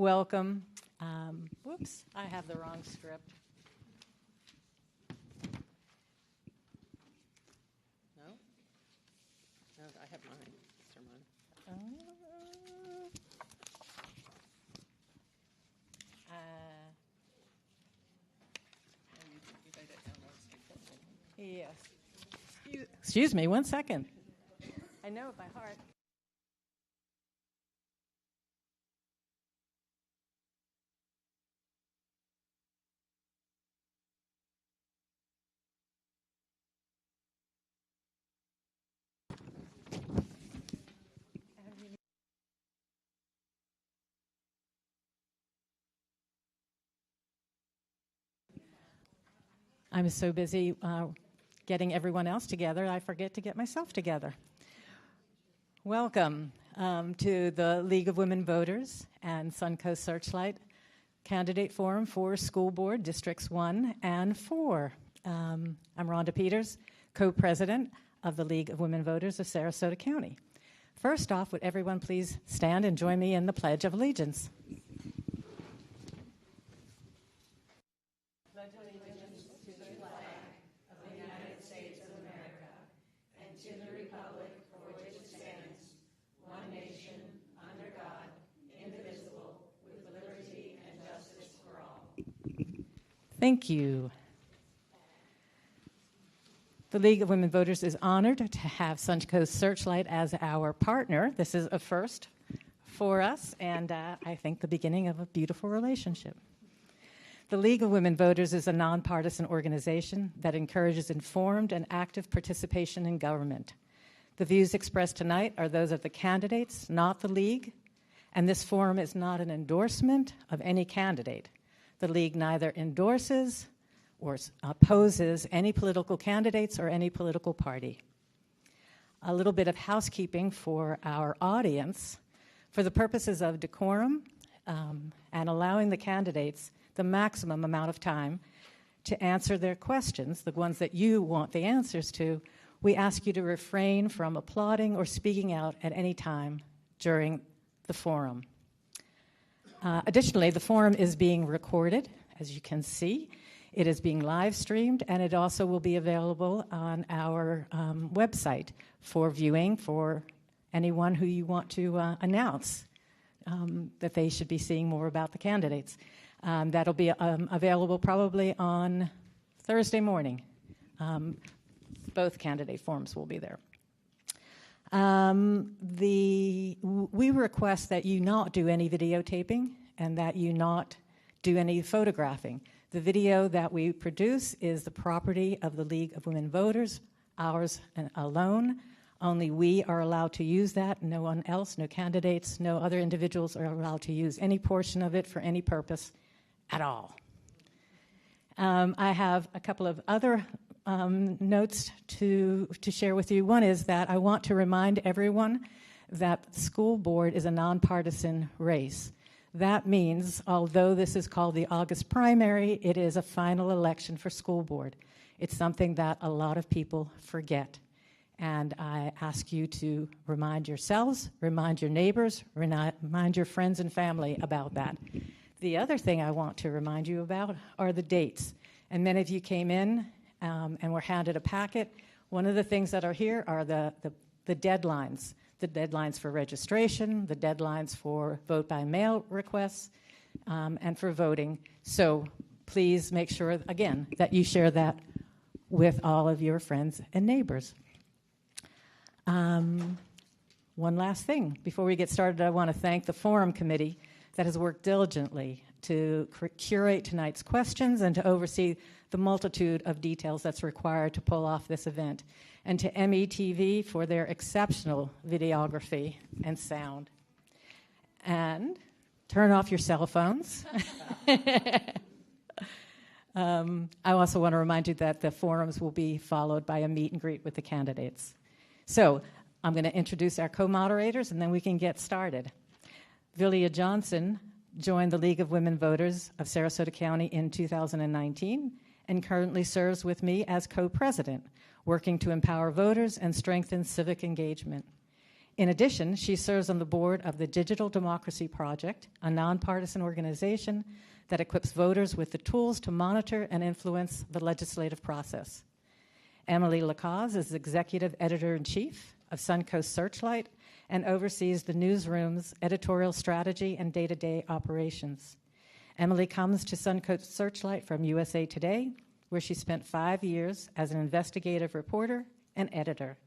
welcome. Whoops, I have the wrong script. No? No, I have mine. These are mine. Yes. Excuse me, 1 second. I know it by heart. I'm so busy getting everyone else together, I forget to get myself together. Welcome to the League of Women Voters and Suncoast Searchlight Candidate Forum for School Board Districts 1 and 4. I'm Rhonda Peters, co-president of the League of Women Voters of Sarasota County. First off, would everyone please stand and join me in the Pledge of Allegiance? Thank you. The League of Women Voters is honored to have Suncoast Searchlight as our partner. This is a first for us, and I think the beginning of a beautiful relationship. The League of Women Voters is a nonpartisan organization that encourages informed and active participation in government. The views expressed tonight are those of the candidates, not the League, and this forum is not an endorsement of any candidate. The League neither endorses or opposes any political candidates or any political party. A little bit of housekeeping for our audience. For the purposes of decorum and allowing the candidates the maximum amount of time to answer their questions, the ones that you want the answers to, we ask you to refrain from applauding or speaking out at any time during the forum. Additionally, the forum is being recorded, as you can see. It is being live streamed, and it also will be available on our website for viewing for anyone who you want to announce that they should be seeing more about the candidates. That'll be available probably on Thursday morning. Both candidate forums will be there. We request that you not do any videotaping and that you not do any photographing. The video that we produce is the property of the League of Women Voters, ours alone. Only we are allowed to use that. No one else, no candidates, no other individuals are allowed to use any portion of it for any purpose at all. I have a couple of other notes to share with you. One is that I want to remind everyone that the school board is a nonpartisan race. That means, although this is called the August primary, it is a final election for school board. It's something that a lot of people forget. And I ask you to remind yourselves, remind your neighbors, remind your friends and family about that. The other thing I want to remind you about are the dates. And many of you came in and were handed a packet. One of the things that are here are the deadlines. The deadlines for registration, the deadlines for vote-by-mail requests, and for voting. So please make sure, again, that you share that with all of your friends and neighbors. One last thing. Before we get started, I want to thank the Forum Committee that has worked diligently to curate tonight's questions and to oversee the multitude of details that's required to pull off this event, and to METV for their exceptional videography and sound. And turn off your cell phones. I also want to remind you that the forums will be followed by a meet and greet with the candidates. So I'm going to introduce our co-moderators, and then we can get started. Villia Johnson joined the League of Women Voters of Sarasota County in 2019 and currently serves with me as co-president, working to empower voters and strengthen civic engagement. In addition, she serves on the board of the Digital Democracy Project, a nonpartisan organization that equips voters with the tools to monitor and influence the legislative process. Emily Lacaze is executive editor-in-chief of Suncoast Searchlight and oversees the newsroom's editorial strategy and day-to-day operations. Emily comes to Suncoast Searchlight from USA Today, where she spent 5 years as an investigative reporter and editor.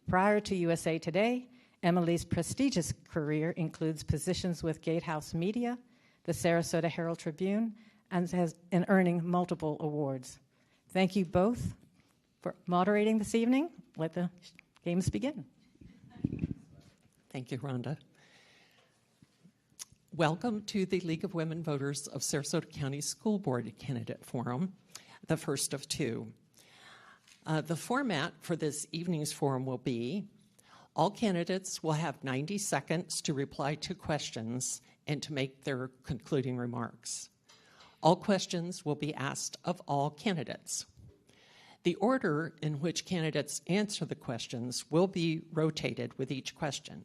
Prior to USA Today, Emily's prestigious career includes positions with Gatehouse Media, the Sarasota Herald Tribune, and earning multiple awards. Thank you both for moderating this evening. Let the games begin. Thank you, Rhonda. Welcome to the League of Women Voters of Sarasota County School Board Candidate Forum, the first of two. The format for this evening's forum will be all candidates will have 90 seconds to reply to questions and to make their concluding remarks. All questions will be asked of all candidates. The order in which candidates answer the questions will be rotated with each question.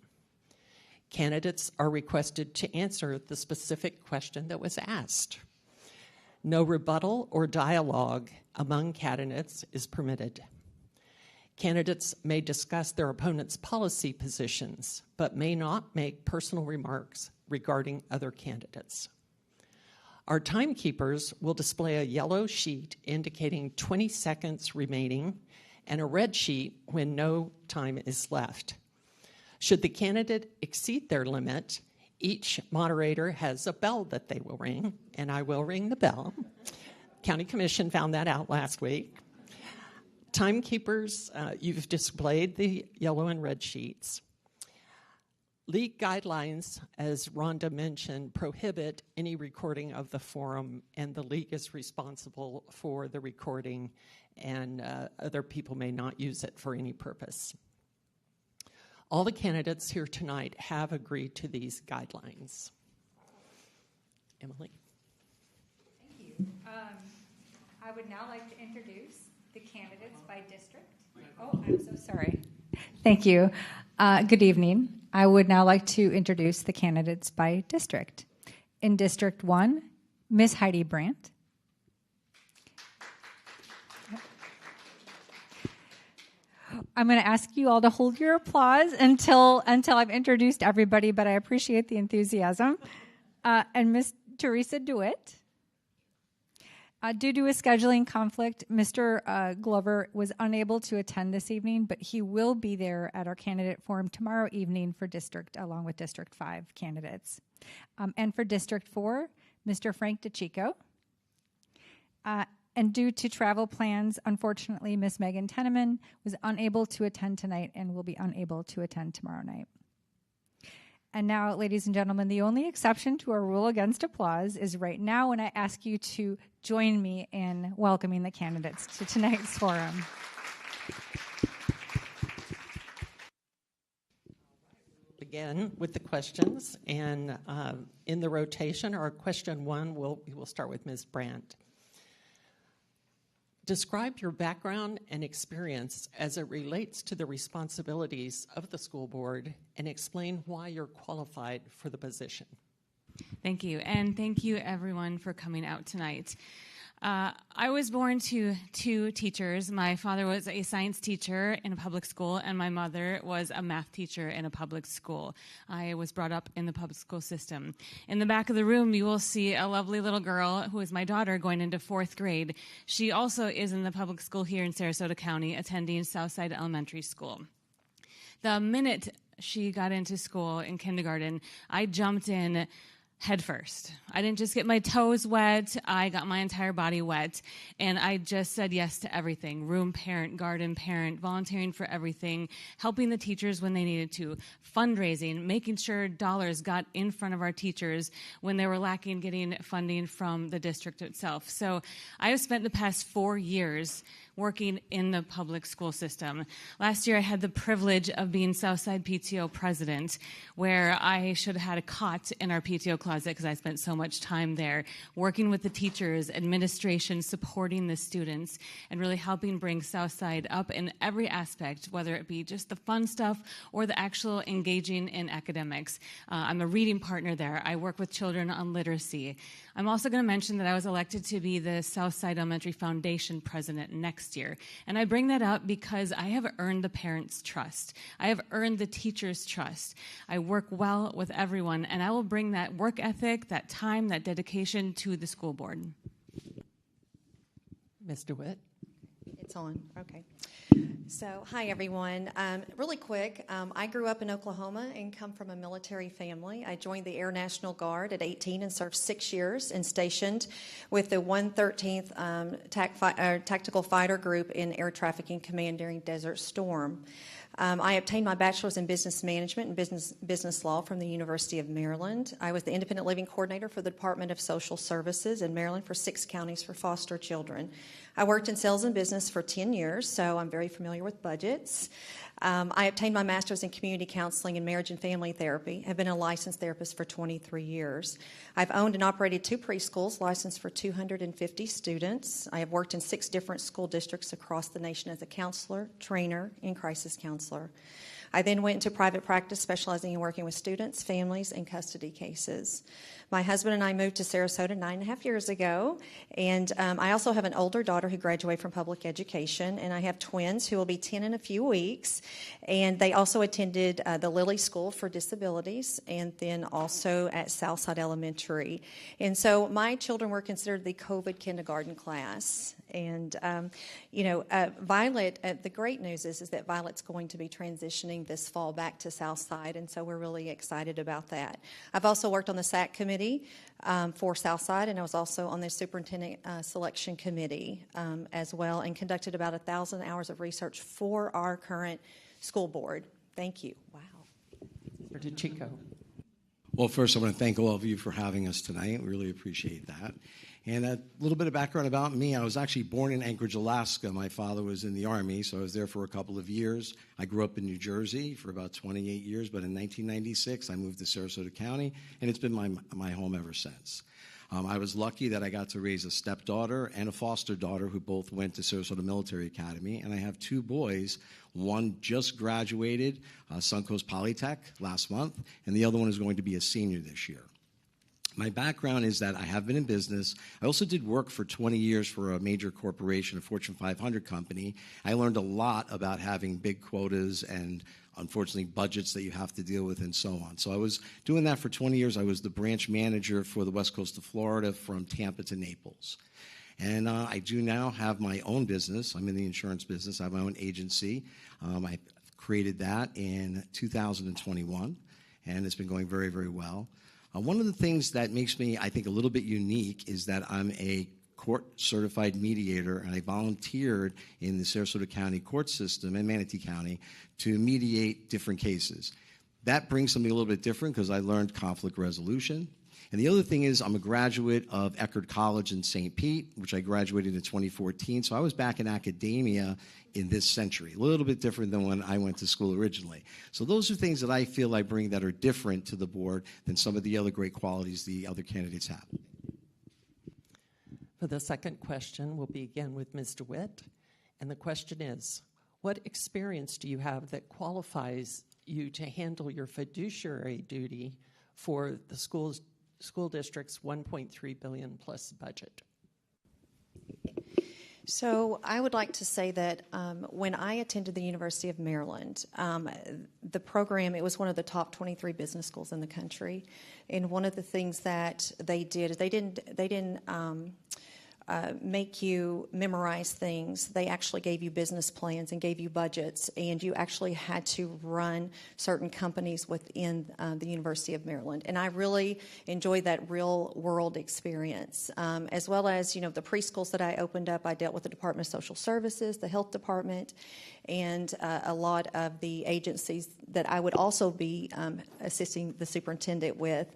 Candidates are requested to answer the specific question that was asked. No rebuttal or dialogue among candidates is permitted. Candidates may discuss their opponent's policy positions, but may not make personal remarks regarding other candidates. Our timekeepers will display a yellow sheet indicating 20 seconds remaining and a red sheet when no time is left. Should the candidate exceed their limit, each moderator has a bell that they will ring, and I will ring the bell. County Commission found that out last week. Timekeepers, you've displayed the yellow and red sheets. League guidelines, as Rhonda mentioned, prohibit any recording of the forum, and the league is responsible for the recording, and other people may not use it for any purpose. All the candidates here tonight have agreed to these guidelines. Emily? Thank you. I would now like to introduce the candidates by district. Oh, I'm so sorry. Thank you. Good evening. I would now like to introduce the candidates by district. In District 1, Ms. Heidi Brandt. I'm going to ask you all to hold your applause until I've introduced everybody, but I appreciate the enthusiasm. And Ms. Teresa DeWitt. Due to a scheduling conflict, Mr. Glover was unable to attend this evening, but he will be there at our candidate forum tomorrow evening for district, along with District 5 candidates. And for District 4, Mr. Frank DeChico. And due to travel plans, unfortunately, Ms. Megan Tenneman was unable to attend tonight and will be unable to attend tomorrow night. And now, ladies and gentlemen, the only exception to our rule against applause is right now when I ask you to join me in welcoming the candidates to tonight's forum. Begin with the questions, and in the rotation, our question one, we will start with Ms. Brandt. Describe your background and experience as it relates to the responsibilities of the school board and explain why you're qualified for the position. Thank you, and thank you everyone for coming out tonight. I was born to two teachers. My father was a science teacher in a public school, and my mother was a math teacher in a public school. I was brought up in the public school system. In the back of the room, you will see a lovely little girl who is my daughter going into 4th grade. She also is in the public school here in Sarasota County, attending Southside Elementary School. The minute she got into school in kindergarten, I jumped in head first. I didn't just get my toes wet, I got my entire body wet, and I just said yes to everything. Room parent, garden parent, volunteering for everything, helping the teachers when they needed to, fundraising, making sure dollars got in front of our teachers when they were lacking getting funding from the district itself. So I have spent the past 4 years working in the public school system. Last year, I had the privilege of being Southside PTO president, where I should have had a cot in our PTO closet because I spent so much time there working with the teachers, administration, supporting the students, and really helping bring Southside up in every aspect, whether it be just the fun stuff or the actual engaging in academics. I'm a reading partner there. I work with children on literacy. I'm also going to mention that I was elected to be the Southside Elementary Foundation president next year. And I bring that up because I have earned the parents' trust. I have earned the teachers' trust. I work well with everyone, and I will bring that work ethic, that time, that dedication to the school board. Ms. DeWitt? It's on. Okay. So, hi, everyone. Really quick, I grew up in Oklahoma and come from a military family. I joined the Air National Guard at 18 and served 6 years and stationed with the 113th Tactical Fighter Group in Air Trafficking Command during Desert Storm. I obtained my bachelor's in business management and business law from the University of Maryland. I was the independent living coordinator for the Department of Social Services in Maryland for 6 counties for foster children. I worked in sales and business for 10 years, so I'm very familiar with budgets. I obtained my master's in community counseling and marriage and family therapy. I've been a licensed therapist for 23 years. I've owned and operated 2 preschools, licensed for 250 students. I have worked in 6 different school districts across the nation as a counselor, trainer, and crisis counselor. I then went into private practice, specializing in working with students, families, and custody cases. My husband and I moved to Sarasota 9.5 years ago, and I also have an older daughter who graduated from public education, and I have twins who will be 10 in a few weeks, and they also attended the Lilly School for Disabilities, and then also at Southside Elementary. And so my children were considered the COVID kindergarten class. And, Violet, the great news is that Violet's going to be transitioning this fall back to Southside, and so we're really excited about that. I've also worked on the SAC committee for Southside, and I was also on the superintendent selection committee as well, and conducted about 1,000 hours of research for our current school board. Thank you. Wow. Mr. DeChico. Well, first, I want to thank all of you for having us tonight. We really appreciate that. And a little bit of background about me. I was actually born in Anchorage, Alaska. My father was in the Army, so I was there for a couple of years. I grew up in New Jersey for about 28 years, but in 1996, I moved to Sarasota County, and it's been my home ever since. I was lucky that I got to raise a stepdaughter and a foster daughter who both went to Sarasota Military Academy, and I have 2 boys. One just graduated Suncoast Polytech last month, and the other one is going to be a senior this year. My background is that I have been in business. I also did work for 20 years for a major corporation, a Fortune 500 company. I learned a lot about having big quotas and, unfortunately, budgets that you have to deal with and so on. So I was doing that for 20 years. I was the branch manager for the west coast of Florida from Tampa to Naples. And I do now have my own business. I'm in the insurance business. I have my own agency. I created that in 2021, and it's been going very, very well. One of the things that makes me, I think, a little bit unique is that I'm a court-certified mediator, and I volunteered in the Sarasota County court system and Manatee County to mediate different cases. That brings something a little bit different because I learned conflict resolution. And the other thing is I'm a graduate of Eckerd College in St. Pete, which I graduated in 2014. So I was back in academia in this century, a little bit different than when I went to school originally. So those are things that I feel I bring that are different to the board than some of the other great qualities the other candidates have. For the second question, we'll begin with Ms. DeWitt. And the question is, what experience do you have that qualifies you to handle your fiduciary duty for the school district's $1.3 billion plus budget? So I would like to say that when I attended the University of Maryland, the program, it was one of the top 23 business schools in the country. And one of the things that they did is they didn't make you memorize things. They actually gave you business plans and gave you budgets, and you actually had to run certain companies within the University of Maryland. And I really enjoyed that real-world experience, as well as, the preschools that I opened up. I dealt with the Department of Social Services, the Health Department, and a lot of the agencies that I would also be assisting the superintendent with.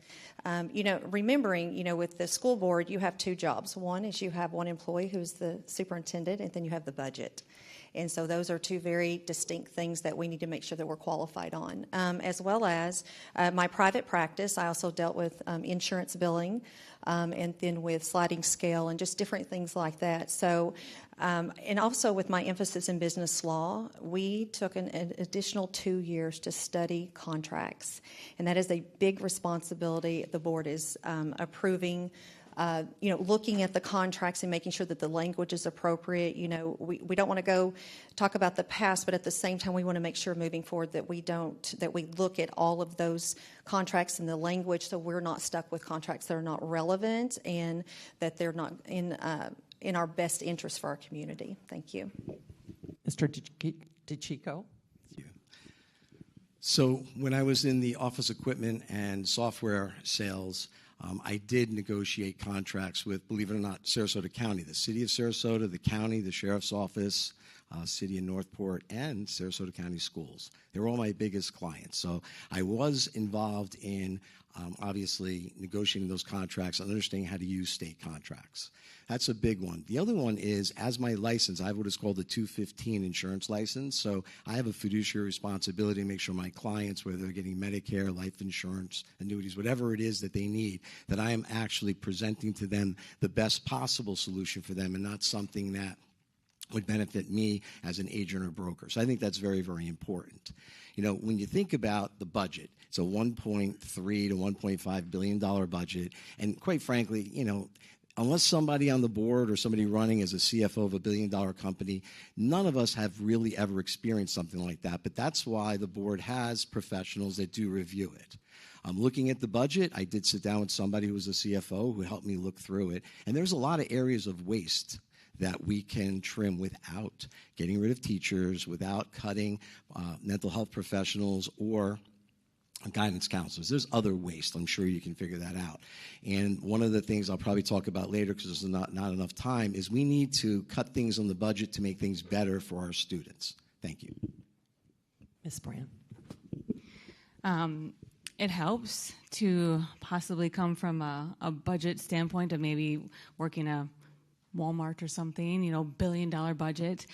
Remembering, with the school board, you have two jobs. One is you have one employee who's the superintendent, and then you have the budget. And so those are two very distinct things that we need to make sure that we're qualified on. As well as my private practice, I also dealt with insurance billing and then with sliding scale and just different things like that. So, and also with my emphasis in business law, we took an additional 2 years to study contracts. And that is a big responsibility. The board is approving looking at the contracts and making sure that the language is appropriate. We don't want to go talk about the past, but at the same time, we want to make sure moving forward that we look at all of those contracts and the language, so we're not stuck with contracts that are not relevant and that they're not in our best interest for our community. Thank you. Mr. DeChico. So when I was in the office equipment and software sales, I did negotiate contracts with, believe it or not, Sarasota County, the city of Sarasota, the county, the sheriff's office, city of Northport, and Sarasota County schools. They were all my biggest clients. So I was involved in, obviously, negotiating those contracts and understanding how to use state contracts. That's a big one. The other one is, as my license, I have what is called a 215 insurance license. So I have a fiduciary responsibility to make sure my clients, whether they're getting Medicare, life insurance, annuities, whatever it is that they need, that I am actually presenting to them the best possible solution for them and not something that would benefit me as an agent or broker. So I think that's very, very important. When you think about the budget, it's a $1.3 to $1.5 billion budget. And quite frankly, unless somebody on the board or somebody running as a CFO of a billion-dollar company, none of us have really ever experienced something like that. But that's why the board has professionals that do review it. Looking at the budget, I did sit down with somebody who was a CFO who helped me look through it. And there's a lot of areas of waste that we can trim without getting rid of teachers, without cutting mental health professionals or guidance counselors. There's other waste. I'm sure you can figure that out. And one of the things I'll probably talk about later, because there's not enough time, is we need to cut things on the budget to make things better for our students. Thank you. Ms. Brand. It helps to possibly come from a budget standpoint of maybe working a Walmart or something, billion-dollar budget.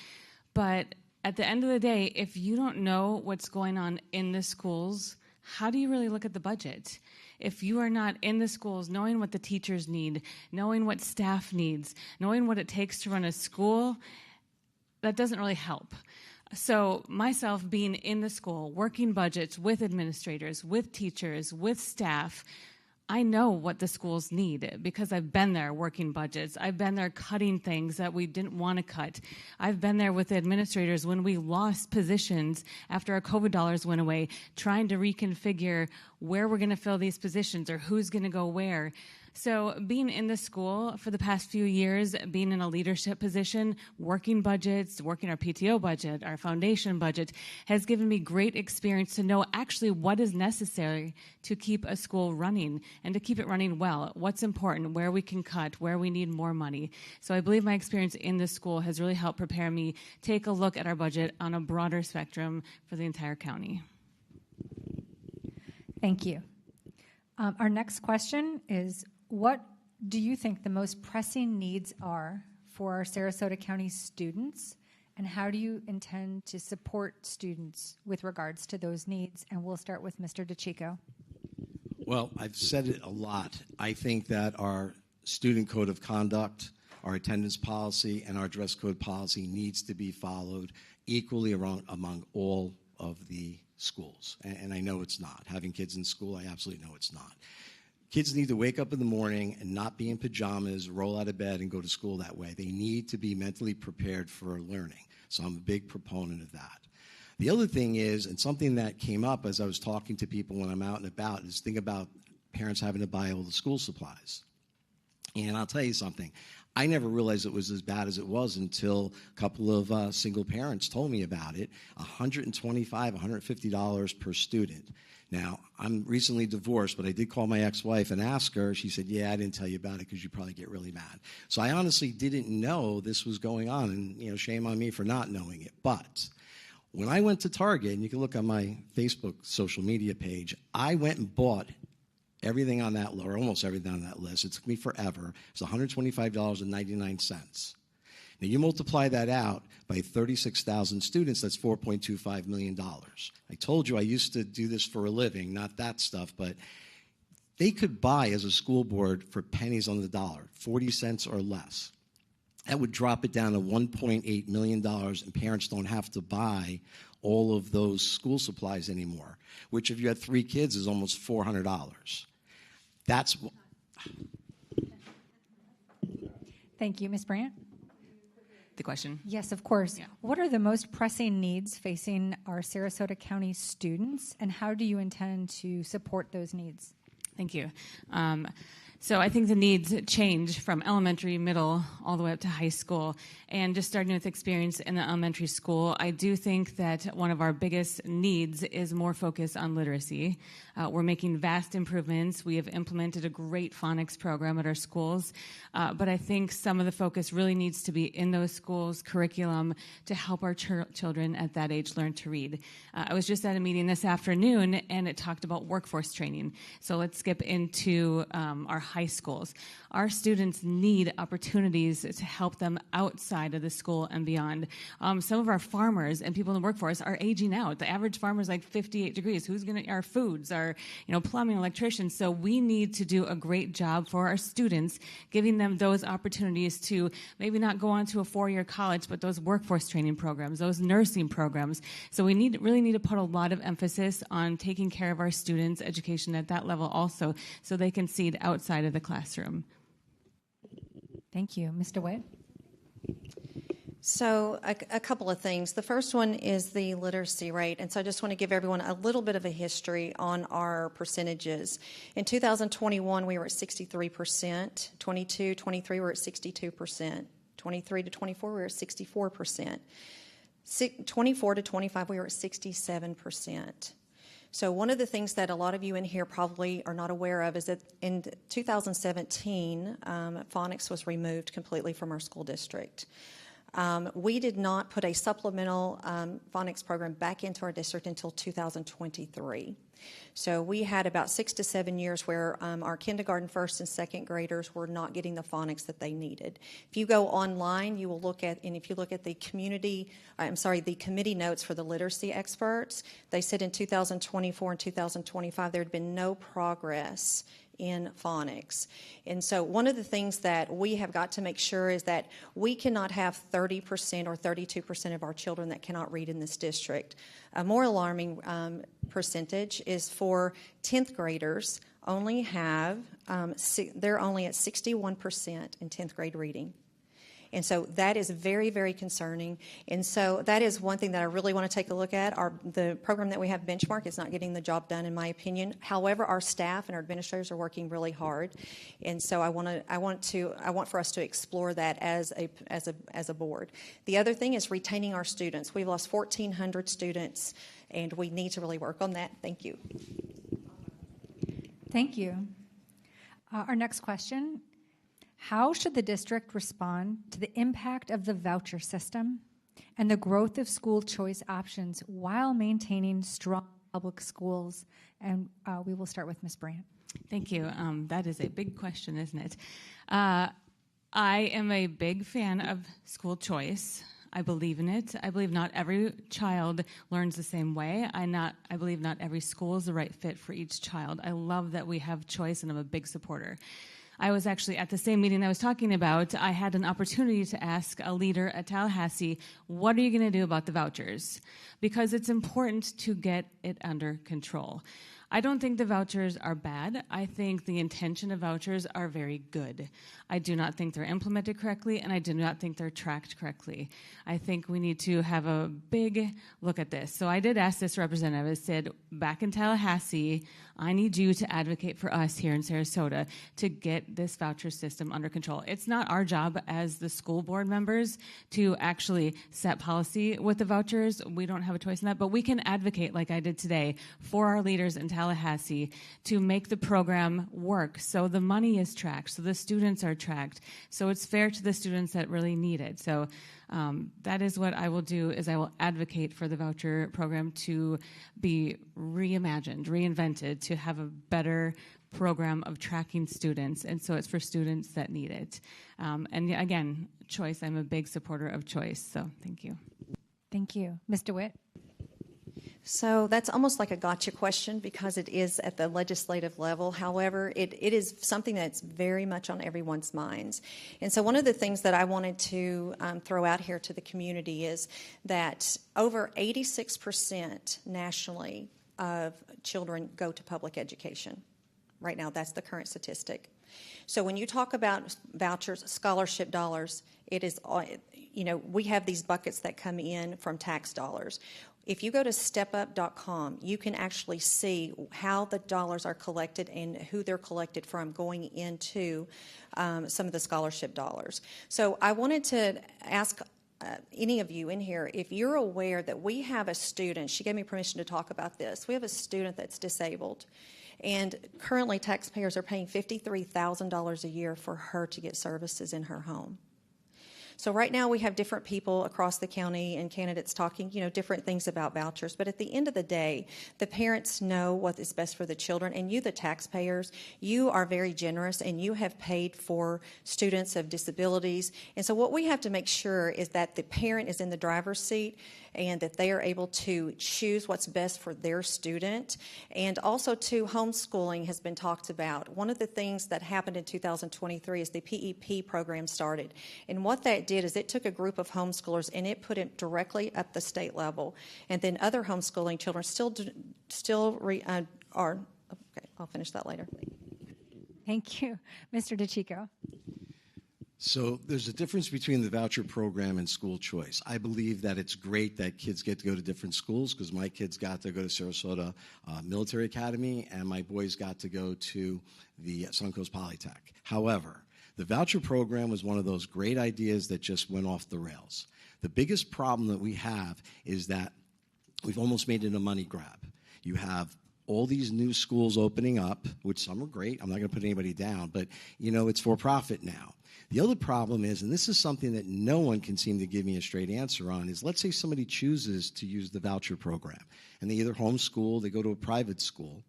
But at the end of the day, if you don't know what's going on in the schools, how do you really look at the budget? If you are not in the schools, knowing what the teachers need, knowing what staff needs, knowing what it takes to run a school, that doesn't really help. So myself being in the school, working budgets with administrators, with teachers, with staff, I know what the schools need because I've been there working budgets. I've been there cutting things that we didn't want to cut. I've been there with the administrators when we lost positions after our COVID dollars went away, trying to reconfigure where we're going to fill these positions or who's going to go where. So being in the school for the past few years, being in a leadership position, working budgets, working our PTO budget, our foundation budget, has given me great experience to know actually what is necessary to keep a school running and to keep it running well, what's important, where we can cut, where we need more money. So I believe my experience in the school has really helped prepare me take a look at our budget on a broader spectrum for the entire county. Thank you. Our next question is, what do you think the most pressing needs are for our Sarasota County students, and how do you intend to support students with regards to those needs? And we'll start with Mr. DeChico. Well, I've said it a lot. I think that our student code of conduct, our attendance policy, and our dress code policy needs to be followed equally among all of the schools. And I know it's not. Having kids in school, I absolutely know it's not. Kids need to wake up in the morning and not be in pajamas, roll out of bed, and go to school that way. They need to be mentally prepared for learning. So I'm a big proponent of that. The other thing is, and something that came up as I was talking to people when I'm out and about, is think about parents having to buy all the school supplies. And I'll tell you something. I never realized it was as bad as it was until a couple of single parents told me about it. $125, $150 per student. Now, I'm recently divorced, but I did call my ex-wife and ask her. She said, yeah, I didn't tell you about it because you probably get really mad. So I honestly didn't know this was going on, and shame on me for not knowing it. But When I went to Target, and you can look on my Facebook social media page, I went and bought everything on that list, or almost everything on that list. It took me forever. It's $125.99. Now, you multiply that out by 36,000 students, that's $4.25 million. I told you I used to do this for a living, not that stuff, but they could buy as a school board for pennies on the dollar, 40 cents or less. That would drop it down to $1.8 million, and parents don't have to buy all of those school supplies anymore, which if you had 3 kids is almost $400. That's... Thank you. Ms. Brandt? The question. Yes, of course. Yeah. What are the most pressing needs facing our Sarasota County students, and how do you intend to support those needs? Thank you. So I think the needs change from elementary, middle, all the way up to high school. And just starting with experience in the elementary school, I do think that one of our biggest needs is more focus on literacy. We're making vast improvements. We have implemented a great phonics program at our schools. But I think some of the focus really needs to be in those schools' curriculum to help our children at that age learn to read. I was just at a meeting this afternoon, and it talked about workforce training. So let's skip into our high schools. Our students need opportunities to help them outside of the school and beyond. Some of our farmers and people in the workforce are aging out. The average farmer is like 58 degrees. Who's going to, our foods, our plumbing, electricians. So we need to do a great job for our students, giving them those opportunities to maybe not go on to a 4-year college, but those workforce training programs, those nursing programs. So we really need to put a lot of emphasis on taking care of our students' education at that level also, so they can see it outside of the classroom. Thank you. Ms. DeWitt? So a couple of things. The first one is the literacy rate. And so I just want to give everyone a little bit of a history on our percentages. In 2021, we were at 63%. 22, 23, we were at 62%. 23 to 24, we were at 64%. 24 to 25, we were at 67%. So one of the things that a lot of you in here probably are not aware of is that in 2017, phonics was removed completely from our school district. We did not put a supplemental phonics program back into our district until 2023. So we had about 6 to 7 years where our kindergarten, first, and second graders were not getting the phonics that they needed. If you go online, you will look at, and if you look at the committee notes for the literacy experts, they said in 2024 and 2025 there had been no progress in phonics. And so one of the things that we have got to make sure is that we cannot have 30% or 32% of our children that cannot read in this district. A more alarming percentage is for 10th graders only have, they're only at 61% in 10th grade reading. And so that is very, very concerning. And so that is one thing that I really want to take a look at. The program that we have, Benchmark, is not getting the job done, in my opinion. However, our staff and our administrators are working really hard. And so I want for us to explore that as a board. The other thing is retaining our students. We've lost 1,400 students, and we need to really work on that. Thank you. Thank you. Our next question. How should the district respond to the impact of the voucher system and the growth of school choice options while maintaining strong public schools? And we will start with Ms. Brandt. Thank you. That is a big question, isn't it? I am a big fan of school choice. I believe in it. I believe not every child learns the same way. I believe not every school is the right fit for each child. I love that we have choice, and I'm a big supporter. I was actually at the same meeting I was talking about. I had an opportunity to ask a leader at Tallahassee, what are you going to do about the vouchers? Because it's important to get it under control. I don't think the vouchers are bad. I think the intention of vouchers are very good. I do not think they're implemented correctly, and I do not think they're tracked correctly. I think we need to have a big look at this. So I did ask this representative. I said, back in Tallahassee, I need you to advocate for us here in Sarasota to get this voucher system under control. It's not our job as the school board members to actually set policy with the vouchers. We don't have a choice in that, but we can advocate, like I did today, for our leaders in Tallahassee to make the program work so the money is tracked, so the students are tracked, so it's fair to the students that really need it. So that is what I will do, is I will advocate for the voucher program to be reimagined, reinvented, to have a better program of tracking students, and so it's for students that need it. And again, choice, I'm a big supporter of choice, so thank you. Thank you. Ms. DeWitt? So that's almost like a gotcha question because it is at the legislative level. However, it is something that's very much on everyone's minds. And so one of the things that I wanted to throw out here to the community is that over 86% nationally of children go to public education. Right now, that's the current statistic. So when you talk about vouchers, scholarship dollars, it is, we have these buckets that come in from tax dollars. If you go to stepup.com, you can actually see how the dollars are collected and who they're collected from going into some of the scholarship dollars. So I wanted to ask any of you in here, if you're aware that we have a student, she gave me permission to talk about this, we have a student that's disabled, and currently taxpayers are paying $53,000 a year for her to get services in her home. So right now we have different people across the county and candidates talking, different things about vouchers. But at the end of the day, the parents know what is best for the children. And you, the taxpayers, you are very generous and you have paid for students of disabilities. And so what we have to make sure is that the parent is in the driver's seat and that they are able to choose what's best for their student. And also, too, homeschooling has been talked about. One of the things that happened in 2023 is the PEP program started. And what that did is it took a group of homeschoolers and it put it directly at the state level. And then other homeschooling children are. Okay, I'll finish that later. Thank you. Mr. DeChico. So there's a difference between the voucher program and school choice. I believe that it's great that kids get to go to different schools because my kids got to go to Sarasota Military Academy and my boys got to go to the Suncoast Polytech. However, the voucher program was one of those great ideas that just went off the rails. The biggest problem that we have is that we've almost made it a money grab. You have all these new schools opening up, which some are great. I'm not going to put anybody down, but, it's for profit now. The other problem is, and this is something that no one can seem to give me a straight answer on, is let's say somebody chooses to use the voucher program, and they either homeschool, they go to a private school,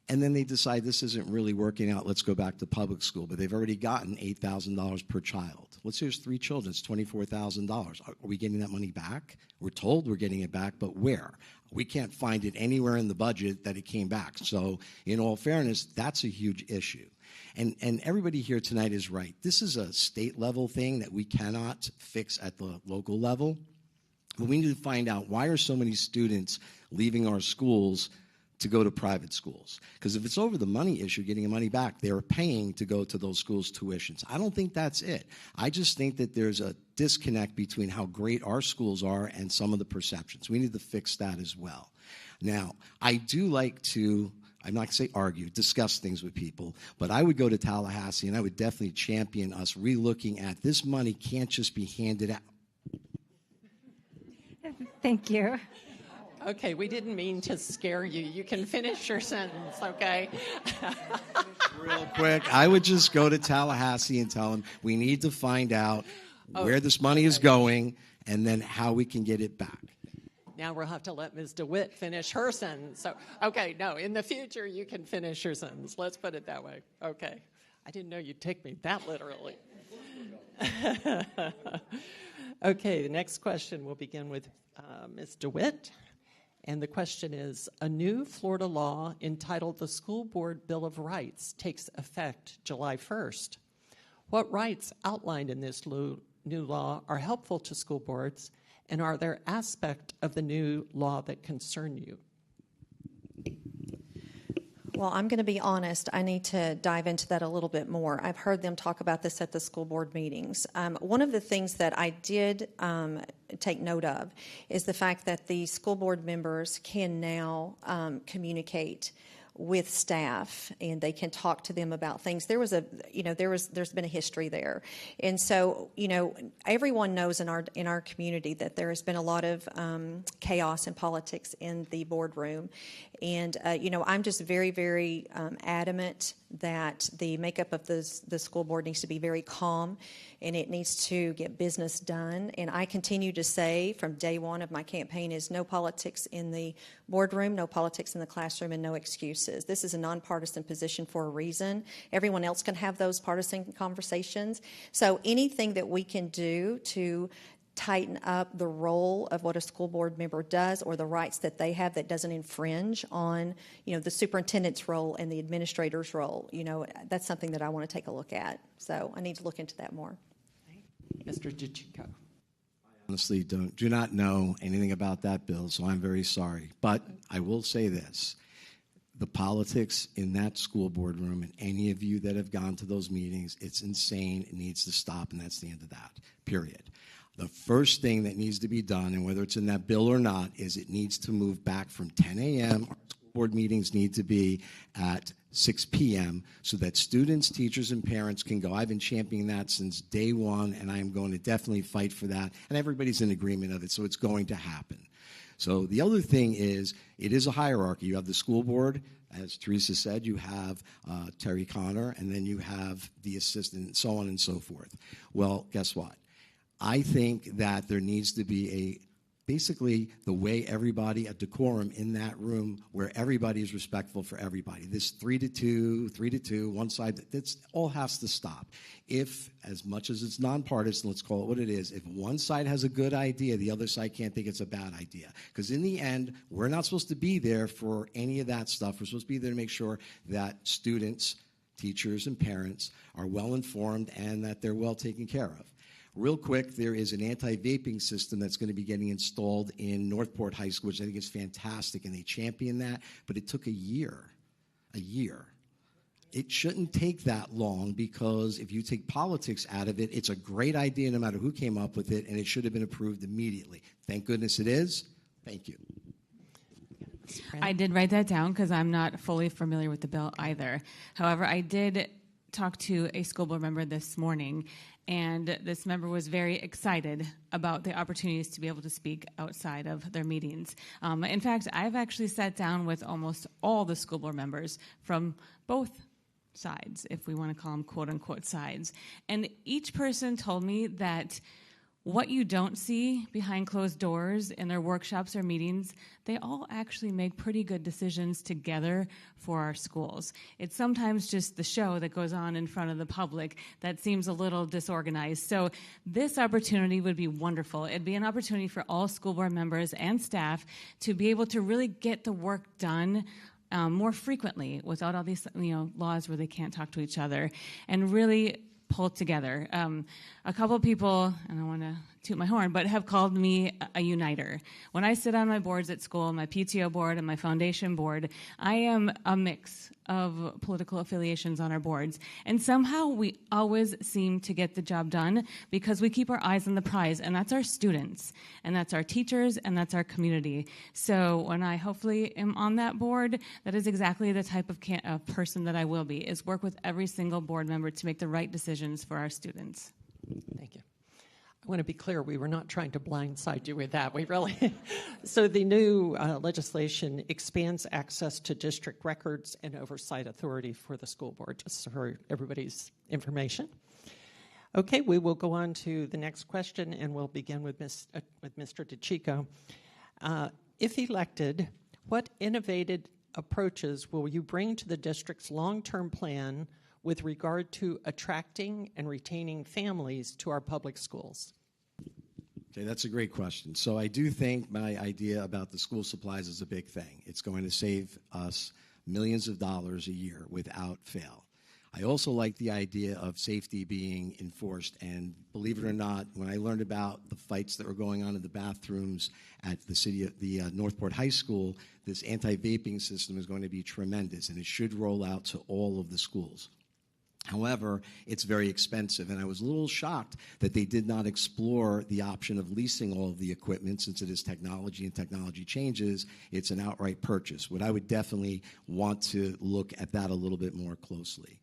and then they decide this isn't really working out, let's go back to public school, but they've already gotten $8,000 per child. Let's say there's 3 children, it's $24,000. Are we getting that money back? We're told we're getting it back, but where? We can't find it anywhere in the budget that it came back. So in all fairness, that's a huge issue. And everybody here tonight is right. This is a state level thing that we cannot fix at the local level. But we need to find out, why are so many students leaving our schools to go to private schools? Because if it's over the money issue, getting the money back, they're paying to go to those schools' tuitions. I don't think that's it. I just think that there's a disconnect between how great our schools are and some of the perceptions. We need to fix that as well. Now, I do like to, I'm not going to say argue, discuss things with people, but I would go to Tallahassee and I would definitely champion us relooking at this money can't just be handed out. Thank you. Okay, we didn't mean to scare you. You can finish your sentence, okay? Real quick, I would just go to Tallahassee and tell them we need to find out where this money is going and then how we can get it back. Now we'll have to let Ms. DeWitt finish her sentence. So, okay, no, in the future you can finish your sentence. Let's put it that way. Okay. I didn't know you'd take me that literally. Okay, the next question will begin with Ms. DeWitt. And the question is, a new Florida law entitled the School Board Bill of Rights takes effect July 1st. What rights outlined in this new law are helpful to school boards, and are there aspects of the new law that concern you? Well, I'm going to be honest. I need to dive into that a little bit more. I've heard them talk about this at the school board meetings. One of the things that I did take note of is the fact that the school board members can now communicate with staff, and they can talk to them about things. There's been a history there, and so everyone knows in our community that there has been a lot of chaos and politics in the boardroom, and I'm just very, very adamant that the makeup of the school board needs to be very calm, and it needs to get business done. And I continue to say from day one of my campaign is no politics in the boardroom, no politics in the classroom, and no excuses. This is a nonpartisan position for a reason. Everyone else can have those partisan conversations. So anything that we can do to tighten up the role of what a school board member does or the rights that they have that doesn't infringe on, the superintendent's role and the administrator's role, that's something that I want to take a look at. So I need to look into that more. Mr. DiCicco. Honestly, do not know anything about that bill, so I'm very sorry. But I will say this. The politics in that school board room, and any of you that have gone to those meetings, it's insane. It needs to stop, and that's the end of that, period. The first thing that needs to be done, and whether it's in that bill or not, is it needs to move back from 10 a.m. Our school board meetings need to be at 6 p.m. so that students, teachers, and parents can go. I've been championing that since day one, and I'm going to definitely fight for that. And everybody's in agreement of it, so it's going to happen. So the other thing is, it is a hierarchy. You have the school board. As Teresa said, you have Terry Connor, and then you have the assistant, and so on and so forth. Well, guess what? I think that there needs to be basically the way everybody, a decorum in that room where everybody is respectful for everybody. This 3-2, one side, that's all has to stop. If, as much as it's nonpartisan, let's call it what it is, if one side has a good idea, the other side can't think it's a bad idea. Because in the end, we're not supposed to be there for any of that stuff. We're supposed to be there to make sure that students, teachers, and parents are well informed and that they're well taken care of. Real quick, there is an anti-vaping system that's going to be getting installed in Northport High School, which I think is fantastic, and they champion that, but it took a year. It shouldn't take that long, because if you take politics out of it, it's a great idea no matter who came up with it, and it should have been approved immediately. Thank goodness it is. Thank you. I did write that down because I'm not fully familiar with the bill either. However, I did talk to a school board member this morning, and this member was very excited about the opportunities to be able to speak outside of their meetings. In fact, I've actually sat down with almost all the school board members from both sides, if we want to call them quote-unquote sides. And each person told me that what you don't see behind closed doors in their workshops or meetings, they all actually make pretty good decisions together for our schools. It's sometimes just the show that goes on in front of the public that seems a little disorganized. So this opportunity would be wonderful. It'd be an opportunity for all school board members and staff to be able to really get the work done more frequently without all these laws where they can't talk to each other, and really pulled together. A couple of people, and I want to toot my horn, but have called me a uniter. When I sit on my boards at school, my PTO board and my foundation board, I am a mix of political affiliations on our boards. And somehow we always seem to get the job done because we keep our eyes on the prize, and that's our students, and that's our teachers, and that's our community. So when I hopefully am on that board, that is exactly the type of person that I will be, is work with every single board member to make the right decisions for our students. Thank you. I want to be clear, we were not trying to blindside you with that. We really... So the new legislation expands access to district records and oversight authority for the school board, just for everybody's information. Okay, we will go on to the next question, and we'll begin with Mr. DiCicco. If elected, what innovative approaches will you bring to the district's long-term plan with regard to attracting and retaining families to our public schools? Okay, that's a great question. So I do think my idea about the school supplies is a big thing. It's going to save us millions of dollars a year without fail. I also like the idea of safety being enforced, and believe it or not, when I learned about the fights that were going on in the bathrooms at the Northport High School, this anti-vaping system is going to be tremendous, and it should roll out to all of the schools. However, it's very expensive, and I was a little shocked that they did not explore the option of leasing all of the equipment. Since it is technology and technology changes, it's an outright purchase. But I would definitely want to look at that a little bit more closely.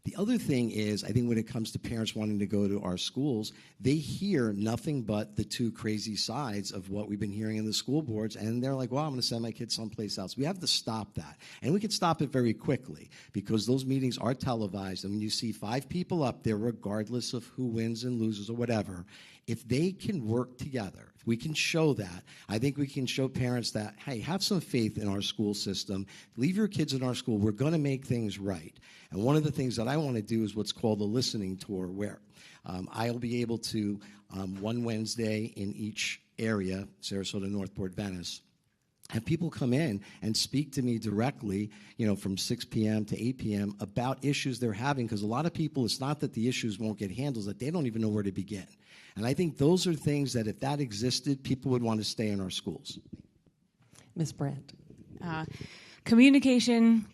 The other thing is, I think when it comes to parents wanting to go to our schools, they hear nothing but the two crazy sides of what we've been hearing in the school boards, and they're like, well, I'm going to send my kids someplace else. We have to stop that. And we can stop it very quickly because those meetings are televised, and when you see 5 people up there, regardless of who wins and loses or whatever, if they can work together, if we can show that, I think we can show parents that, hey, have some faith in our school system. Leave your kids in our school. We're going to make things right. And one of the things that I want to do is what's called a listening tour, where I'll be able to, one Wednesday in each area, Sarasota, Northport, Venice, have people come in and speak to me directly, from 6 p.m. to 8 p.m. about issues they're having, because a lot of people, it's not that the issues won't get handled, that they don't even know where to begin. And I think those are things that if that existed, people would want to stay in our schools. Ms. Brandt. Communication.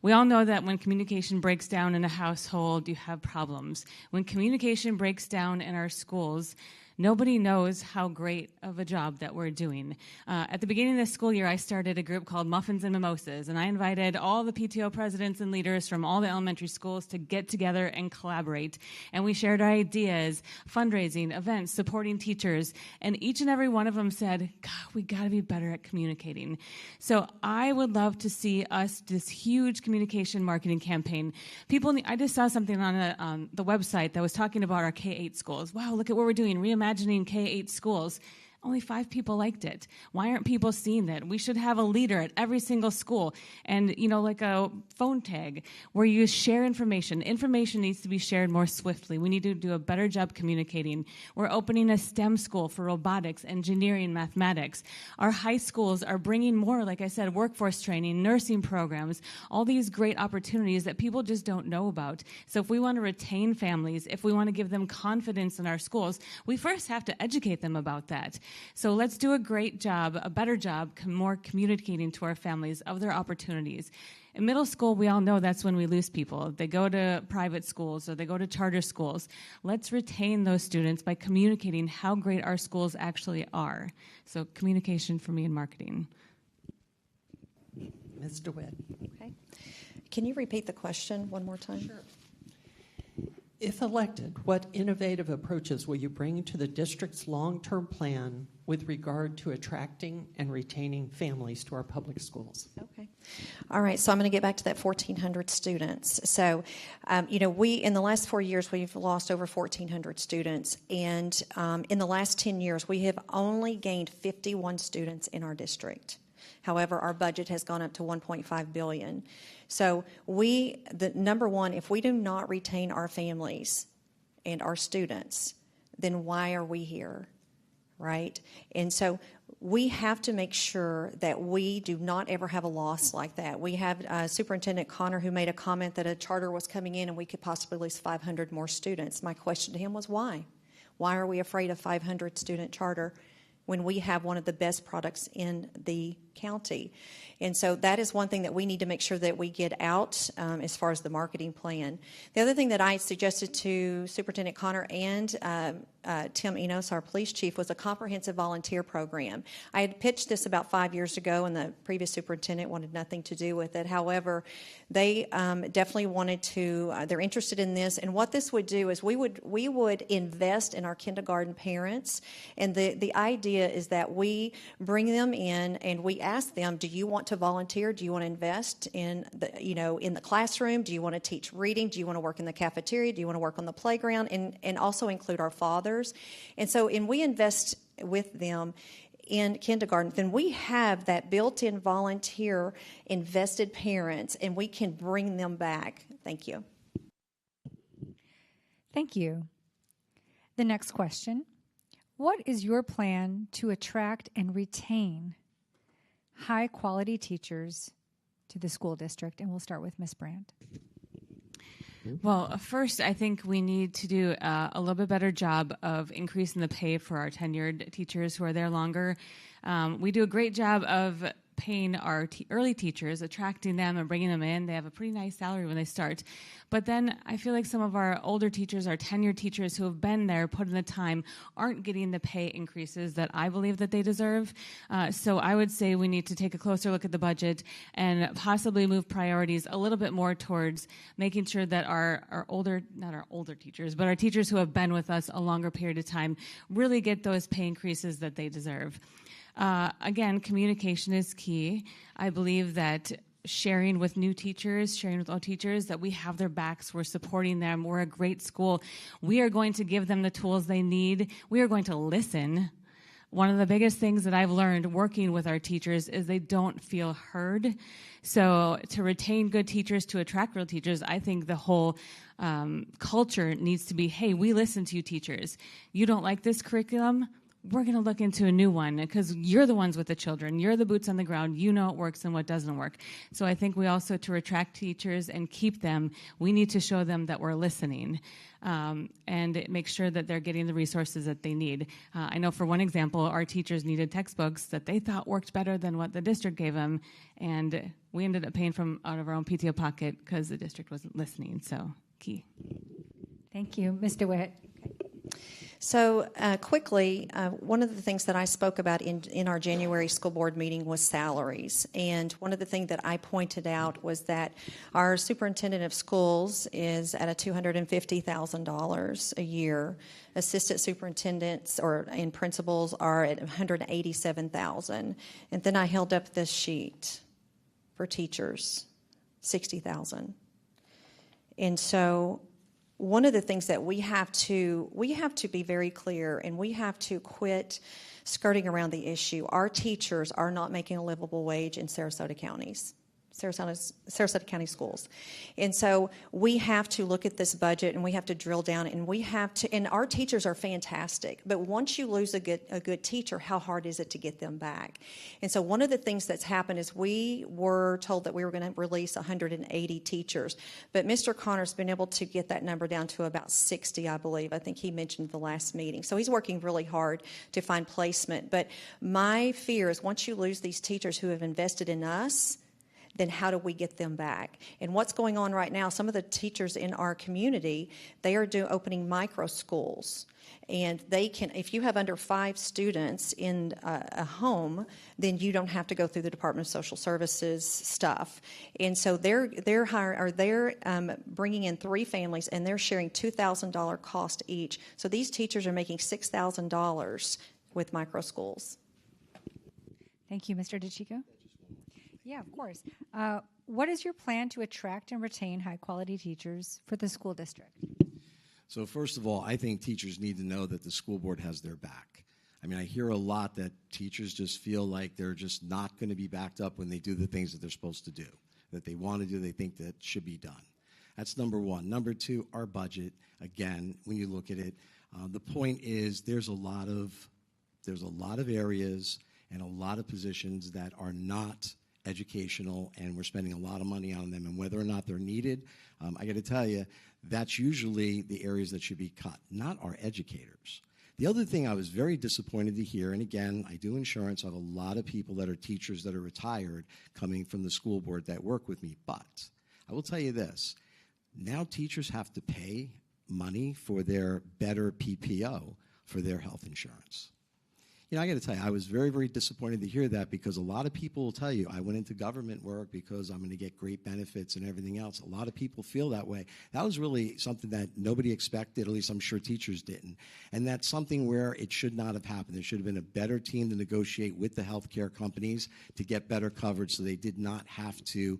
We all know that when communication breaks down in a household, you have problems. When communication breaks down in our schools, nobody knows how great of a job that we're doing. At the beginning of the school year, I started a group called Muffins and Mimosas, and I invited all the PTO presidents and leaders from all the elementary schools to get together and collaborate. And we shared our ideas, fundraising, events, supporting teachers, and each and every one of them said, God, we got to be better at communicating. So I would love to see us this huge communication marketing campaign. I just saw something on the website that was talking about our K-8 schools. Wow, look at what we're doing, reimagining K-8 schools. Only 5 people liked it. Why aren't people seeing that? We should have a leader at every single school and, like a phone tag where you share information. Information needs to be shared more swiftly. We need to do a better job communicating. We're opening a STEM school for robotics, engineering, mathematics. Our high schools are bringing more, like I said, workforce training, nursing programs, all these great opportunities that people just don't know about. So if we want to retain families, if we want to give them confidence in our schools, we first have to educate them about that. So let's do a great job, a better job, more communicating to our families of their opportunities. In middle school, we all know that's when we lose people. They go to private schools or they go to charter schools. Let's retain those students by communicating how great our schools actually are. So communication for me in marketing. Ms. DeWitt. Okay. Can you repeat the question one more time? Sure. If elected, what innovative approaches will you bring to the district's long-term plan with regard to attracting and retaining families to our public schools? Okay. All right, so I'm going to get back to that 1,400 students. So, we, in the last 4 years, we've lost over 1,400 students. And in the last 10 years, we have only gained 51 students in our district. However, our budget has gone up to $1.5 billion. So number one, if we do not retain our families and our students, then why are we here, right? And so we have to make sure that we do not ever have a loss like that. We have Superintendent Connor who made a comment that a charter was coming in and we could possibly lose 500 more students. My question to him was why? Why are we afraid of 500 student charter when we have one of the best products in the county? And so that is one thing that we need to make sure that we get out as far as the marketing plan. The other thing that I suggested to Superintendent Connor and Tim Enos, our police chief, was a comprehensive volunteer program. I had pitched this about 5 years ago, and the previous superintendent wanted nothing to do with it. However, they definitely wanted to, they're interested in this. And what this would do is we would invest in our kindergarten parents. And the idea is that we bring them in and we ask them, do you want to volunteer? Do you want to invest in the classroom? Do you want to teach reading? Do you want to work in the cafeteria? Do you want to work on the playground? And also include our fathers. And so, we invest with them in kindergarten, then we have that built-in volunteer invested parents, and we can bring them back. Thank you. Thank you. The next question. What is your plan to attract and retain high-quality teachers to the school district? And we'll start with Ms. Brandt. Well, first, I think we need to do a little bit better job of increasing the pay for our tenured teachers who are there longer. We do a great job of paying our early teachers, attracting them and bringing them in. They have a pretty nice salary when they start. But then I feel like some of our older teachers, our tenured teachers who have been there, put in the time, aren't getting the pay increases that I believe that they deserve. So I would say we need to take a closer look at the budget and possibly move priorities a little bit more towards making sure that our older, not our older teachers, but our teachers who have been with us a longer period of time really get those pay increases that they deserve. Again, communication is key. I believe that sharing with new teachers, sharing with old teachers, that we have their backs, we're supporting them, we're a great school. We are going to give them the tools they need. We are going to listen. One of the biggest things that I've learned working with our teachers is they don't feel heard. So to retain good teachers, to attract real teachers, I think the whole culture needs to be, hey, we listen to you teachers. You don't like this curriculum? We're going to look into a new one because you're the ones with the children. You're the boots on the ground. You know what works and what doesn't work. So I think we also, to attract teachers and keep them, we need to show them that we're listening and make sure that they're getting the resources that they need. I know for one example, our teachers needed textbooks that they thought worked better than what the district gave them, and we ended up paying from out of our own PTO pocket because the district wasn't listening. So key. Thank you. Ms. DeWitt. So quickly, one of the things that I spoke about in our January school board meeting was salaries. And one of the things that I pointed out was that our superintendent of schools is at a $250,000 a year. Assistant superintendents and principals are at $187,000. And then I held up this sheet for teachers, $60,000. And so one of the things that we have to be very clear, and we have to quit skirting around the issue. Our teachers are not making a livable wage in Sarasota County schools. And so we have to look at this budget, and we have to drill down, and and our teachers are fantastic, but once you lose a good teacher, how hard is it to get them back? And so one of the things that's happened is we were told that we were going to release 180 teachers, but Mr. Connor's been able to get that number down to about 60, I believe. I think he mentioned the last meeting. So he's working really hard to find placement. But my fear is once you lose these teachers who have invested in us, then how do we get them back? And what's going on right now, some of the teachers in our community, they are opening micro schools. And they can, if you have under 5 students in a home, then you don't have to go through the Department of Social Services stuff. And so they're bringing in 3 families, and they're sharing $2,000 cost each. So these teachers are making $6,000 with micro schools. Thank you, Mr. DeChico. Yeah, of course. What is your plan to attract and retain high-quality teachers for the school district? So first of all, I think teachers need to know that the school board has their back. I mean, I hear a lot that teachers just feel like they're just not going to be backed up when they do the things that they're supposed to do, that they want to do, they think that should be done. That's number one. Number two, our budget, again, when you look at it, the point is there's a lot of areas and a lot of positions that are not educational, and we're spending a lot of money on them, and whether or not they're needed, I got to tell you, that's usually the areas that should be cut, not our educators. The other thing I was very disappointed to hear, and again, I do insurance, I have a lot of people that are teachers that are retired coming from the school board that work with me, but I will tell you this, now teachers have to pay money for their better PPO for their health insurance. You know, I got to tell you, I was very, very disappointed to hear that because a lot of people will tell you, I went into government work because I'm going to get great benefits and everything else. A lot of people feel that way. That was really something that nobody expected, at least I'm sure teachers didn't. And that's something where it should not have happened. There should have been a better team to negotiate with the healthcare companies to get better coverage so they did not have to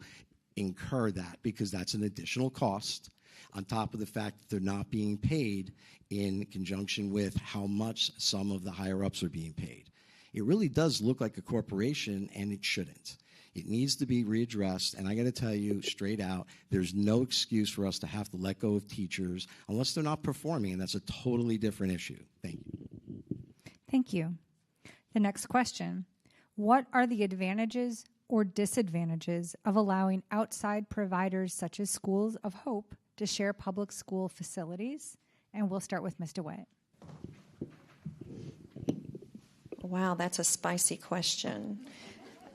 incur that because that's an additional cost on top of the fact that they're not being paid in conjunction with how much some of the higher-ups are being paid. It really does look like a corporation, and it shouldn't. It needs to be readdressed, and I got to tell you straight out, there's no excuse for us to have to let go of teachers unless they're not performing, and that's a totally different issue. Thank you. Thank you. The next question. What are the advantages or disadvantages of allowing outside providers such as Schools of Hope to share public school facilities? And we'll start with Ms. DeWitt. Wow, that's a spicy question.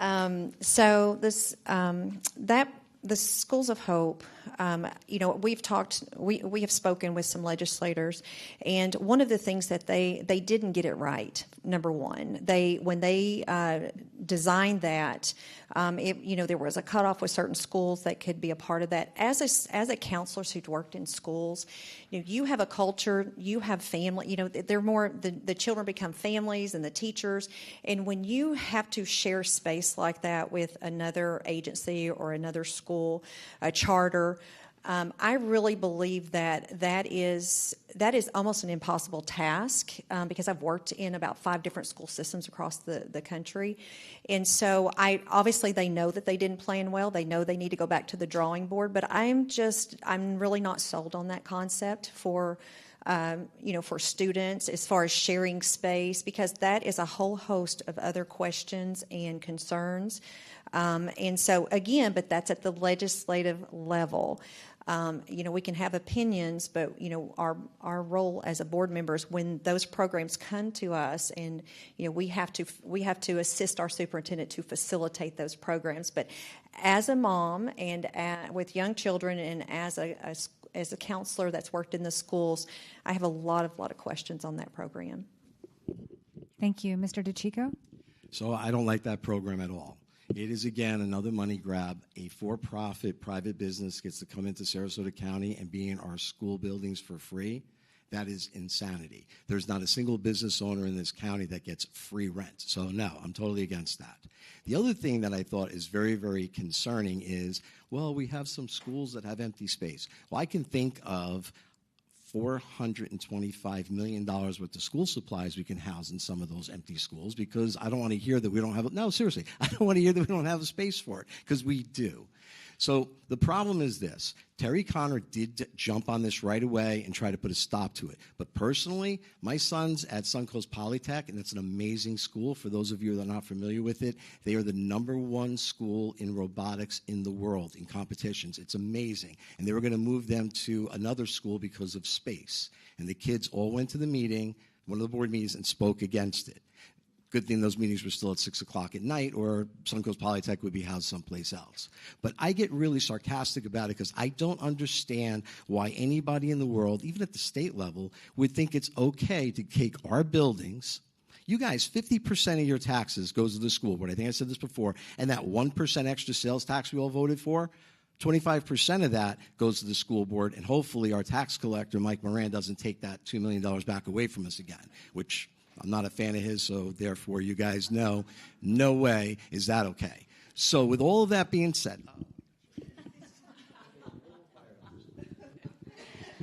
So this the Schools of Hope, we have spoken with some legislators, and one of the things that they didn't get it right. Number one, when they designed that, there was a cutoff with certain schools that could be a part of that. As a counselors who'd worked in schools, you have a culture, you have family. They're more the children become families and the teachers, and when you have to share space like that with another agency or another school, a charter, I really believe that is almost an impossible task because I've worked in about 5 different school systems across the country. And so obviously they know that they didn't plan well. They know they need to go back to the drawing board, but I'm really not sold on that concept for students as far as sharing space, because that is a whole host of other questions and concerns. And so again, but that's at the legislative level. We can have opinions, but our role as a board member is when those programs come to us, and we have to assist our superintendent to facilitate those programs. But as a mom and with young children, and as a counselor that's worked in the schools, I have a lot of questions on that program. Thank you, Mr. DeCicco. So I don't like that program at all. It is, again, another money grab. A for-profit private business gets to come into Sarasota County and be in our school buildings for free. That is insanity. There's not a single business owner in this county that gets free rent. So, no, I'm totally against that. The other thing that I thought is very, very concerning is, well, we have some schools that have empty space. Well, I can think of $425 million worth of school supplies we can house in some of those empty schools, because I don't want to hear that we don't have no, seriously, I don't want to hear that we don't have a space for it, because we do. So the problem is this. Terry Connor did jump on this right away and try to put a stop to it. But personally, my son's at Suncoast Polytech, and it's an amazing school. For those of you that are not familiar with it, they are the #1 school in robotics in the world in competitions. It's amazing. And they were going to move them to another school because of space. And the kids all went to the meeting, one of the board meetings, and spoke against it. Good thing those meetings were still at 6 o'clock at night, or Suncoast Polytech would be housed someplace else. But I get really sarcastic about it because I don't understand why anybody in the world, even at the state level, would think it's okay to take our buildings. You guys, 50% of your taxes goes to the school board. I think I said this before. And that 1% extra sales tax we all voted for, 25% of that goes to the school board. And hopefully our tax collector, Mike Moran, doesn't take that $2 million back away from us again, which I'm not a fan of his, so therefore you guys know, no way is that okay. So with all of that being said,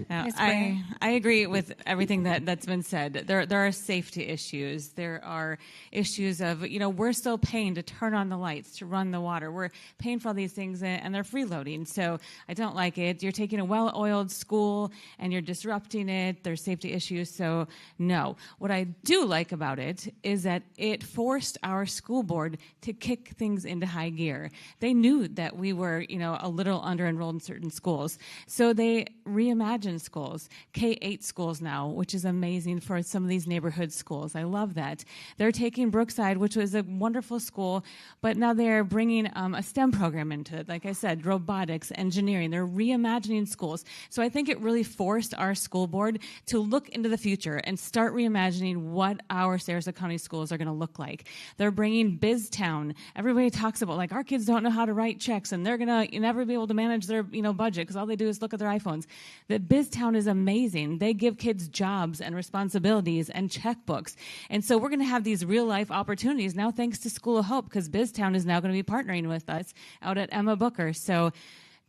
Now, I agree with everything that's been said. There are safety issues. There are issues of, we're still paying to turn on the lights, to run the water. We're paying for all these things, and they're freeloading. So I don't like it. You're taking a well-oiled school, and you're disrupting it. There's safety issues, so no. What I do like about it is that it forced our school board to kick things into high gear. They knew that we were, a little under-enrolled in certain schools. So they reimagined schools, K-8 schools now, which is amazing for some of these neighborhood schools. I love that. They're taking Brookside, which was a wonderful school, but now they're bringing a STEM program into it. Like I said, robotics, engineering. They're reimagining schools. So I think it really forced our school board to look into the future and start reimagining what our Sarasota County schools are going to look like. They're bringing BizTown. Everybody talks about, our kids don't know how to write checks, and they're going to never be able to manage their budget because all they do is look at their iPhones. The BizTown is amazing. They give kids jobs and responsibilities and checkbooks. And so we're going to have these real-life opportunities now thanks to School of Hope, because BizTown is now going to be partnering with us out at Emma Booker. So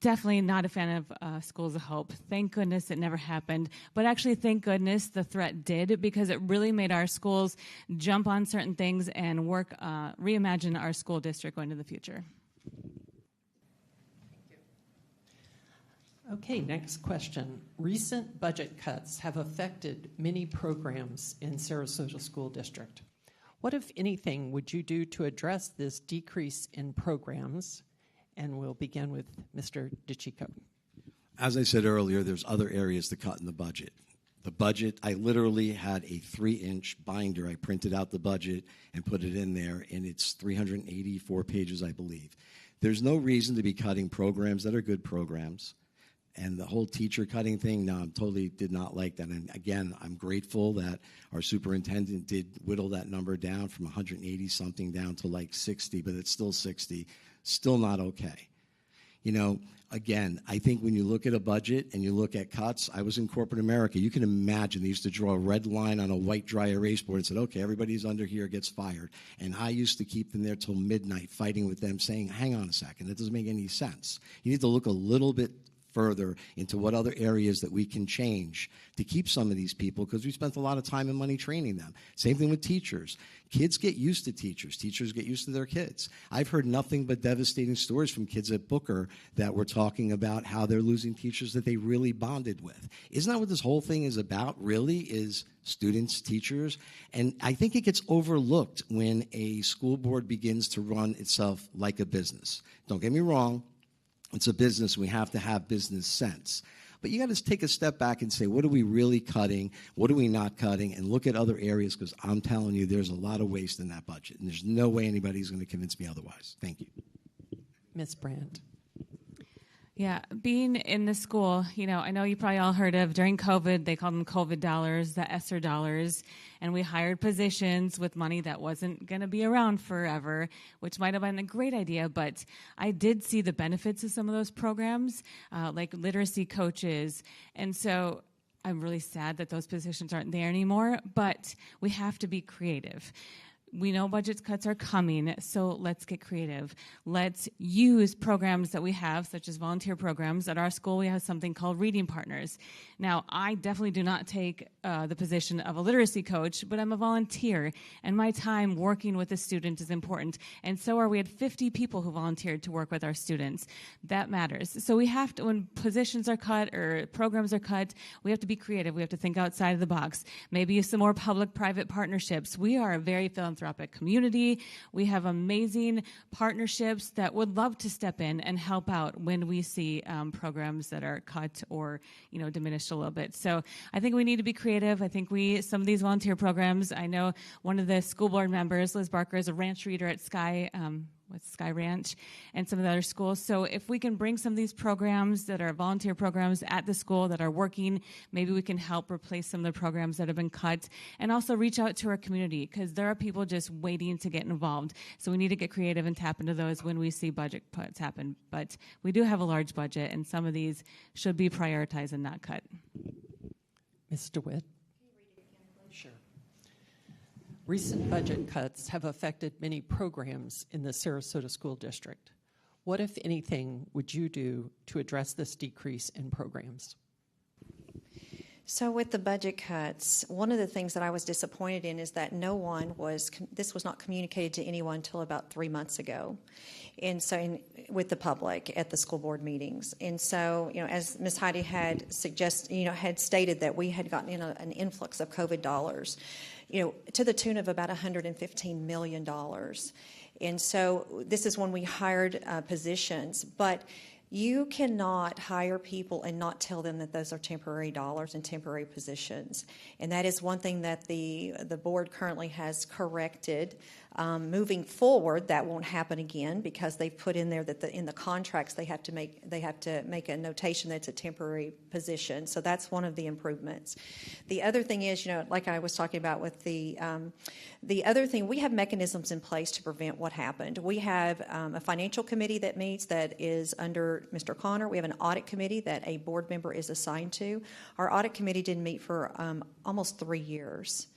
definitely not a fan of Schools of Hope. Thank goodness it never happened. But actually, thank goodness the threat did, because it really made our schools jump on certain things and reimagine our school district going to the future. Okay, next question. Recent budget cuts have affected many programs in Sarasota School District. What, if anything, would you do to address this decrease in programs? And we'll begin with Mr. DeCicco. As I said earlier, there's other areas to cut in the budget. The budget, I literally had a 3-inch binder. I printed out the budget and put it in there, and it's 384 pages, I believe. There's no reason to be cutting programs that are good programs. And the whole teacher cutting thing, no, I totally did not like that. And again, I'm grateful that our superintendent did whittle that number down from 180-something down to like 60, but it's still 60. Still not okay. You know, again, I think when you look at a budget and you look at cuts, I was in corporate America. You can imagine they used to draw a red line on a white dry erase board and said, okay, everybody's under here gets fired. And I used to keep them there till midnight fighting with them saying, hang on a second, that doesn't make any sense. You need to look a little bit further into what other areas that we can change to keep some of these people, because we spent a lot of time and money training them. Same thing with teachers. Kids get used to teachers. Teachers get used to their kids. I've heard nothing but devastating stories from kids at Booker that were talking about how they're losing teachers that they really bonded with. Isn't that what this whole thing is about, really, is students, teachers? And I think it gets overlooked when a school board begins to run itself like a business. Don't get me wrong. It's a business. We have to have business sense. But you got to take a step back and say, what are we really cutting? What are we not cutting? And look at other areas, because I'm telling you, there's a lot of waste in that budget. And there's no way anybody's going to convince me otherwise. Thank you. Ms. Brandt. Yeah, being in the school, you know, I know you probably all heard of during COVID, they called them COVID dollars, the ESSER dollars, and we hired positions with money that wasn't going to be around forever, which might have been a great idea, but I did see the benefits of some of those programs, like literacy coaches, and so I'm really sad that those positions aren't there anymore, but we have to be creative. We know budget cuts are coming, so let's get creative. Let's use programs that we have, such as volunteer programs. At our school, we have something called Reading Partners. Now, I definitely do not take the position of a literacy coach, but I'm a volunteer, and my time working with a student is important. And so we had 50 people who volunteered to work with our students. That matters. So we have to, when positions are cut or programs are cut, we have to be creative. We have to think outside of the box. Maybe use some more public-private partnerships. We are a very philanthropic community. We have amazing partnerships that would love to step in and help out when we see programs that are cut or, you know, diminished a little bit. So I think we need to be creative. I think some of these volunteer programs, I know one of the school board members, Liz Barker, is a ranch reader at Sky Ranch and some of the other schools. So if we can bring some of these programs that are volunteer programs at the school that are working, maybe we can help replace some of the programs that have been cut, and also reach out to our community, because there are people just waiting to get involved. So we need to get creative and tap into those when we see budget cuts happen. But we do have a large budget, and some of these should be prioritized and not cut. Ms. DeWitt. Sure. Recent budget cuts have affected many programs in the Sarasota School District. What, if anything, would you do to address this decrease in programs? So with the budget cuts, one of the things that I was disappointed in is that this was not communicated to anyone until about 3 months ago. And so with the public at the school board meetings. And so, you know, as Ms. Heidi had stated that we had gotten in an influx of COVID dollars, you know, to the tune of about $115 million. And so this is when we hired positions. But you cannot hire people and not tell them that those are temporary dollars and temporary positions. And that is one thing that the board currently has corrected. Moving forward, that won't happen again, because they've put in there that in the contracts they have to make a notation that it's a temporary position. So that's one of the improvements. The other thing is, you know, like I was talking about with the other thing, we have mechanisms in place to prevent what happened. We have a financial committee that meets that is under Mr. Connor. We have an audit committee that a board member is assigned to. Our audit committee didn't meet for almost 3 years.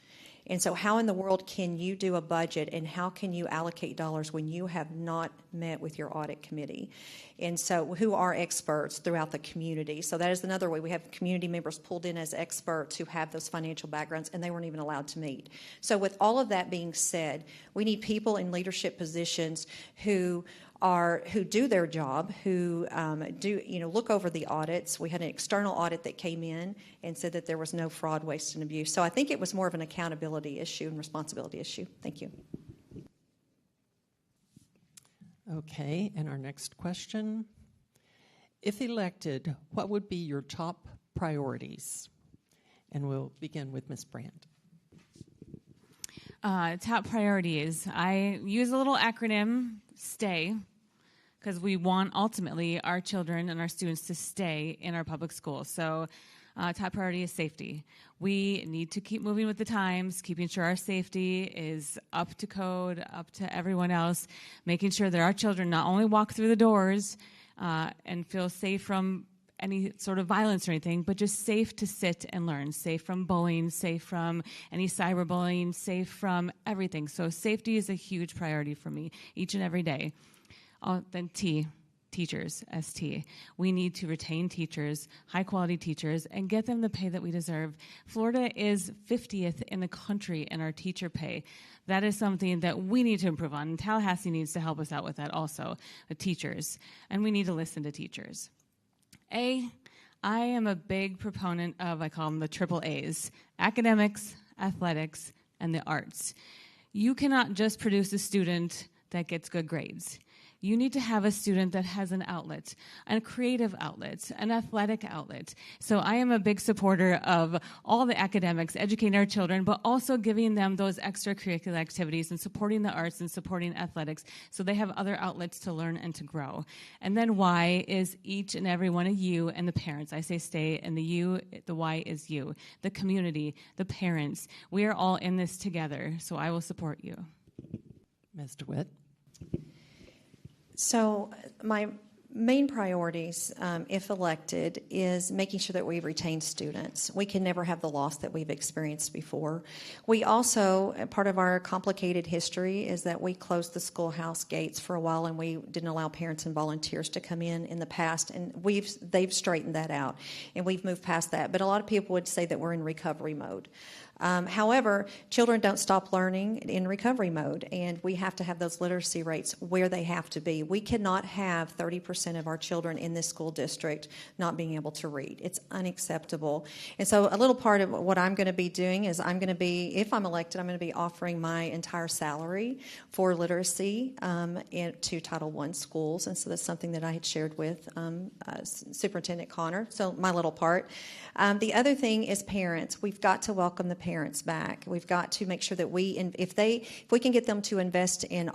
And so how in the world can you do a budget, and how can you allocate dollars when you have not met with your audit committee? And so who are experts throughout the community? So that is another way. We have community members pulled in as experts who have those financial backgrounds, and they weren't even allowed to meet. So with all of that being said, we need people in leadership positions who do their job, who look over the audits. We had an external audit that came in and said that there was no fraud, waste, and abuse. So I think it was more of an accountability issue and responsibility issue. Thank you. Okay, and our next question. If elected, what would be your top priorities? And we'll begin with Ms. Brandt. Top priorities. I use a little acronym, STAY, because we want ultimately our children and our students to stay in our public schools. So top priority is safety. We need to keep moving with the times, keeping sure our safety is up to code, up to everyone else, making sure that our children not only walk through the doors and feel safe from any sort of violence or anything, but just safe to sit and learn, safe from bullying, safe from any cyberbullying, safe from everything. So safety is a huge priority for me each and every day. Then teachers, ST. We need to retain teachers, high-quality teachers, and get them the pay that we deserve. Florida is 50th in the country in our teacher pay. That is something that we need to improve on, and Tallahassee needs to help us out with that also, the teachers, and we need to listen to teachers. I am a big proponent of, I call them the triple A's, academics, athletics, and the arts. You cannot just produce a student that gets good grades. You need to have a student that has an outlet, a creative outlet, an athletic outlet. So I am a big supporter of all the academics, educating our children, but also giving them those extracurricular activities and supporting the arts and supporting athletics so they have other outlets to learn and to grow. And then Y is each and every one of you and the parents. I say stay, and the Y is you, the community, the parents. We are all in this together, so I will support you. Ms. DeWitt. So my main priorities, if elected, is making sure that we retain students. We can never have the loss that we've experienced before. We also, part of our complicated history is that we closed the schoolhouse gates for a while, and we didn't allow parents and volunteers to come in the past, and they've straightened that out, and we've moved past that. But a lot of people would say that we're in recovery mode. However, children don't stop learning in recovery mode, and we have to have those literacy rates where they have to be. We cannot have 30% of our children in this school district not being able to read. It's unacceptable. And so a little part of what I'm going to be doing is if I'm elected, I'm going to be offering my entire salary for literacy to Title I schools. And so that's something that I had shared with Superintendent Connor. So my little part. The other thing is parents. We've got to welcome the parents back. We've got to make sure that if we can get them to invest in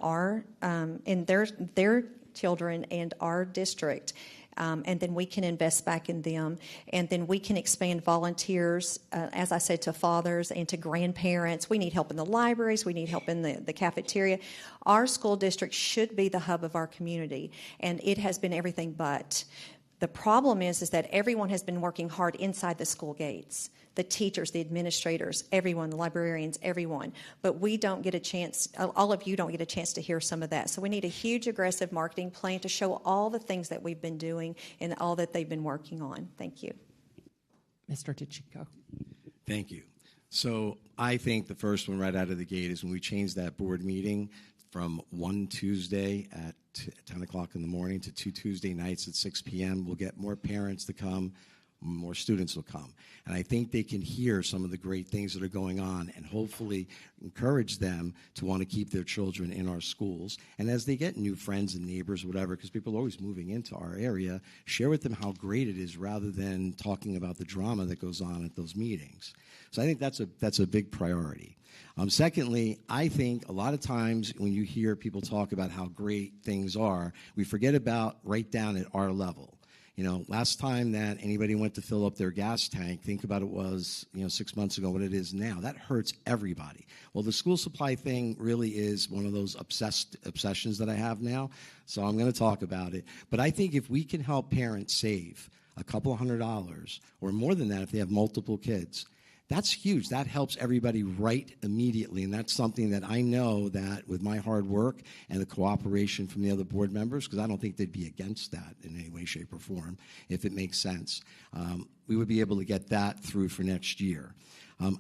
their children and our district, and then we can invest back in them, and then we can expand volunteers, as I said, to fathers and to grandparents. We need help in the libraries. We need help in the cafeteria. Our school district should be the hub of our community, and it has been everything but. The problem is that everyone has been working hard inside the school gates. The teachers, the administrators, everyone, the librarians, everyone. But we don't get a chance, all of you don't get a chance to hear some of that. So we need a huge, aggressive marketing plan to show all the things that we've been doing and all that they've been working on. Thank you. Mr. DeChico. Thank you. So I think the first one right out of the gate is when we change that board meeting from one Tuesday at 10 o'clock in the morning to 2 Tuesday nights at 6 p.m. We'll get more parents to come, more students will come. And I think they can hear some of the great things that are going on and hopefully encourage them to want to keep their children in our schools. And as they get new friends and neighbors, whatever, because people are always moving into our area, share with them how great it is rather than talking about the drama that goes on at those meetings. So I think that's a big priority. Secondly, I think a lot of times when you hear people talk about how great things are, we forget about right down at our level. You know, last time that anybody went to fill up their gas tank, think about it was, 6 months ago, what it is now. That hurts everybody. Well, the school supply thing really is one of those obsessions that I have now, so I'm going to talk about it. But I think if we can help parents save a couple $100 or more than that if they have multiple kids, that's huge. That helps everybody right immediately, and that's something that I know that with my hard work and the cooperation from the other board members, because I don't think they'd be against that in any way, shape, or form, if it makes sense, we would be able to get that through for next year.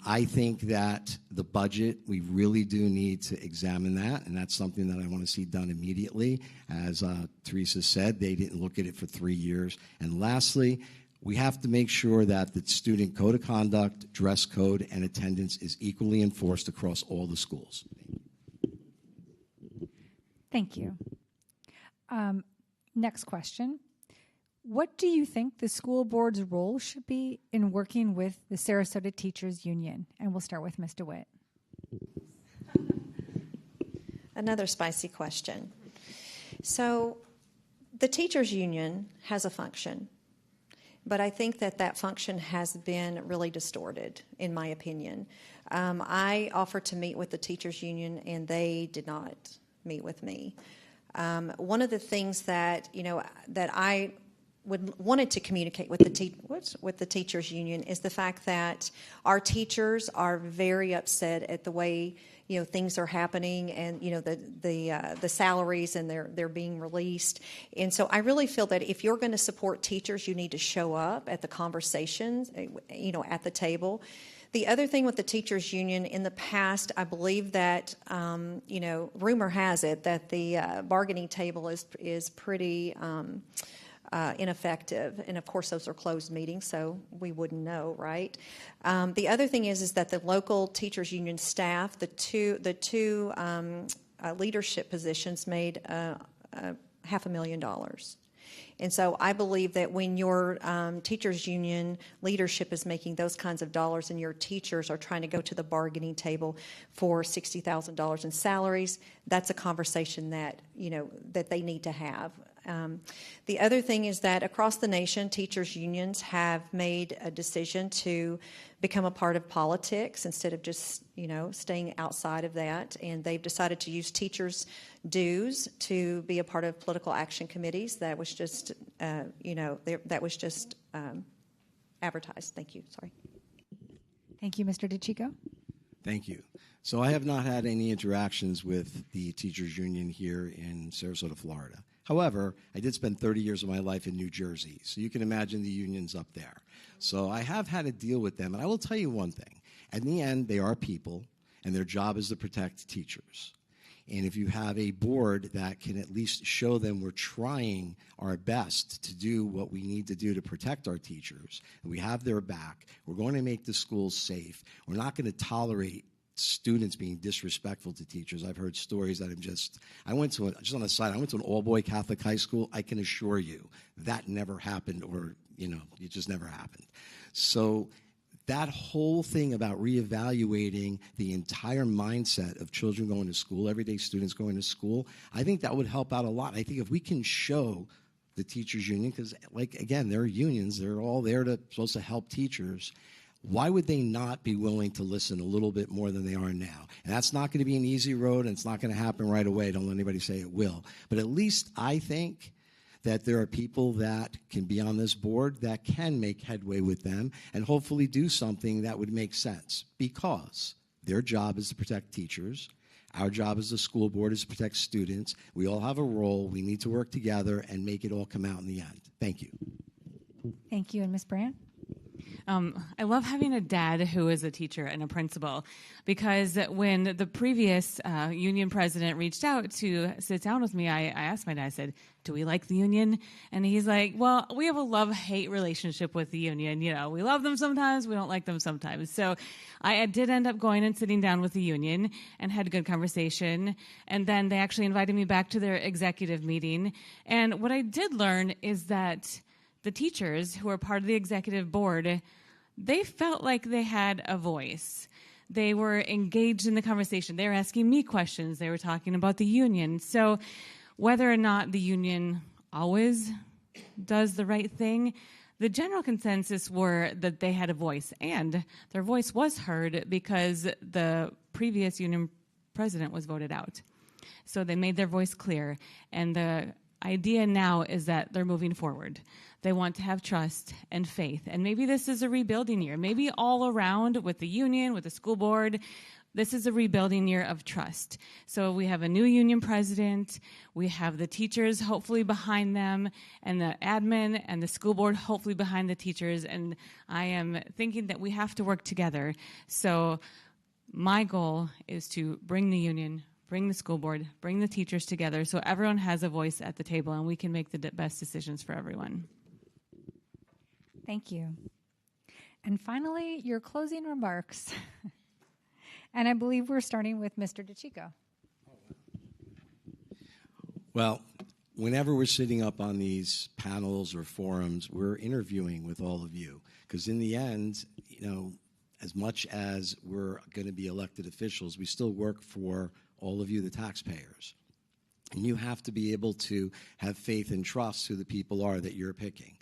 I think that the budget, we really do need to examine that, and that's something that I want to see done immediately. As Teresa said, they didn't look at it for 3 years. And lastly, we have to make sure that the student code of conduct, dress code, and attendance is equally enforced across all the schools. Thank you. Next question. What do you think the school board's role should be in working with the Sarasota Teachers Union? And we'll start with Ms. DeWitt. Another spicy question. So the teachers union has a function, but I think that function has been really distorted, in my opinion. I offered to meet with the teachers union, and they did not meet with me. One of the things that that I wanted to communicate with the teachers union is the fact that our teachers are very upset at the way things are happening, and the salaries, and they're being released. And so I really feel that if you're going to support teachers, you need to show up at the conversations, at the table. The other thing with the teachers union, in the past, I believe that rumor has it that the bargaining table is pretty ineffective, and of course those are closed meetings, so we wouldn't know, right? The other thing is that the local teachers union staff, the two leadership positions made $500,000. And so I believe that when your teachers union leadership is making those kinds of dollars, and your teachers are trying to go to the bargaining table for $60,000 in salaries, that's a conversation that that they need to have. The other thing is that across the nation, teachers unions have made a decision to become a part of politics instead of just staying outside of that, and they've decided to use teachers' dues to be a part of political action committees. That was just advertised. Thank you. Sorry. Thank you, Mr. DeChico. Thank you. So I have not had any interactions with the teachers union here in Sarasota, Florida. However, I did spend 30 years of my life in New Jersey, so you can imagine the unions up there. So I have had to deal with them, and I will tell you one thing. At the end, they are people, and their job is to protect teachers. And if you have a board that can at least show them we're trying our best to do what we need to do to protect our teachers, and we have their back, we're going to make the schools safe, we're not going to tolerate students being disrespectful to teachers. I've heard stories that just on the side, I went to an all-boy Catholic high school. I can assure you that never happened, or, it just never happened. So that whole thing about reevaluating the entire mindset of children going to school, everyday students going to school, I think that would help out a lot. I think if we can show the teachers union, because, again, they're unions, they're all supposed to help teachers, why would they not be willing to listen a little bit more than they are now? And that's not going to be an easy road, and it's not going to happen right away. Don't let anybody say it will. But at least I think that there are people that can be on this board that can make headway with them and hopefully do something that would make sense, because their job is to protect teachers. Our job as the school board is to protect students. We all have a role. We need to work together and make it all come out in the end. Thank you. Thank you. And Ms. Brand? I love having a dad who is a teacher and a principal, because when the previous union president reached out to sit down with me, I asked my dad, I said, do we like the union? And he's like, well, we have a love-hate relationship with the union. We love them sometimes, we don't like them sometimes. So I did end up going and sitting down with the union and had a good conversation. And then they actually invited me back to their executive meeting. And what I did learn is that the teachers who are part of the executive board, they felt like they had a voice. They were engaged in the conversation. They were asking me questions. They were talking about the union. So whether or not the union always does the right thing, the general consensus were that they had a voice, and their voice was heard because the previous union president was voted out. So they made their voice clear, and the idea now is that they're moving forward. They want to have trust and faith. And maybe this is a rebuilding year. Maybe all around with the union, with the school board, this is a rebuilding year of trust. So we have a new union president. We have the teachers hopefully behind them, and the admin and the school board hopefully behind the teachers. And I am thinking that we have to work together. So my goal is to bring the union, bring the school board, bring the teachers together so everyone has a voice at the table and we can make the best decisions for everyone. Thank you. And finally, your closing remarks. And I believe we're starting with Mr. DeChico. Well, whenever we're sitting up on these panels or forums, we're interviewing with all of you. Because in the end, as much as we're going to be elected officials, we still work for all of you, the taxpayers. And you have to be able to have faith and trust who the people are that you're picking.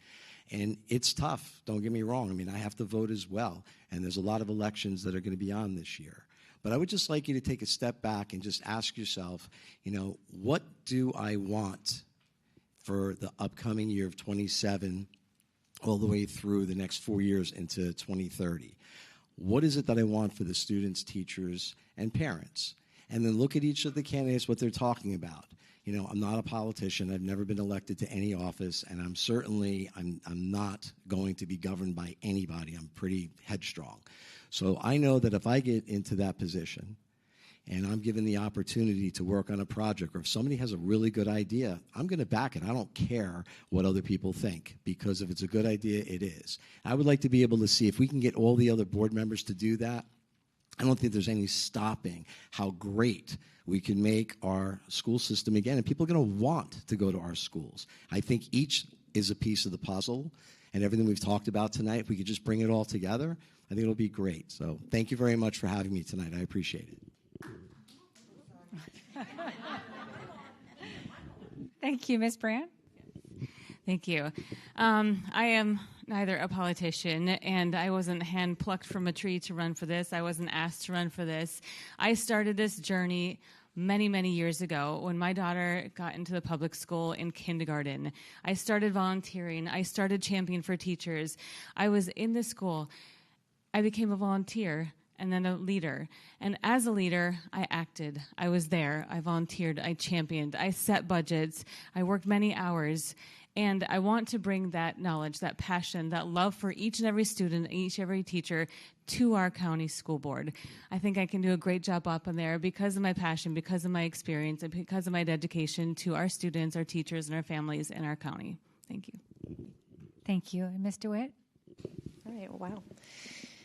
And it's tough, don't get me wrong. I mean, I have to vote as well. And there's a lot of elections that are going to be on this year. But I would just like you to take a step back and just ask yourself, what do I want for the upcoming year of 27 all the way through the next 4 years into 2030? What is it that I want for the students, teachers, and parents? And then look at each of the candidates, what they're talking about. I'm not a politician. I've never been elected to any office, and I'm not going to be governed by anybody. I'm pretty headstrong. So I know that if I get into that position and I'm given the opportunity to work on a project, or if somebody has a really good idea, I'm going to back it. I don't care what other people think, because if it's a good idea, it is. I would like to be able to see if we can get all the other board members to do that. I don't think there's any stopping how great we can make our school system again, and people are going to want to go to our schools. I think each is a piece of the puzzle, and everything we've talked about tonight, if we could just bring it all together, I think it'll be great. So thank you very much for having me tonight. I appreciate it. Thank you, Ms. Brand. Thank you. I am neither a politician, and I wasn't hand-plucked from a tree to run for this. I wasn't asked to run for this. I started this journey many, many years ago when my daughter got into the public school in kindergarten. I started volunteering. I started championing for teachers. I was in the school. I became a volunteer and then a leader. And as a leader, I acted. I was there. I volunteered. I championed. I set budgets. I worked many hours. And I want to bring that knowledge, that passion, that love for each and every student, each and every teacher to our county school board. I think I can do a great job up in there because of my passion, because of my experience, and because of my dedication to our students, our teachers, and our families in our county. Thank you. Thank you. And Ms. DeWitt? All right, wow.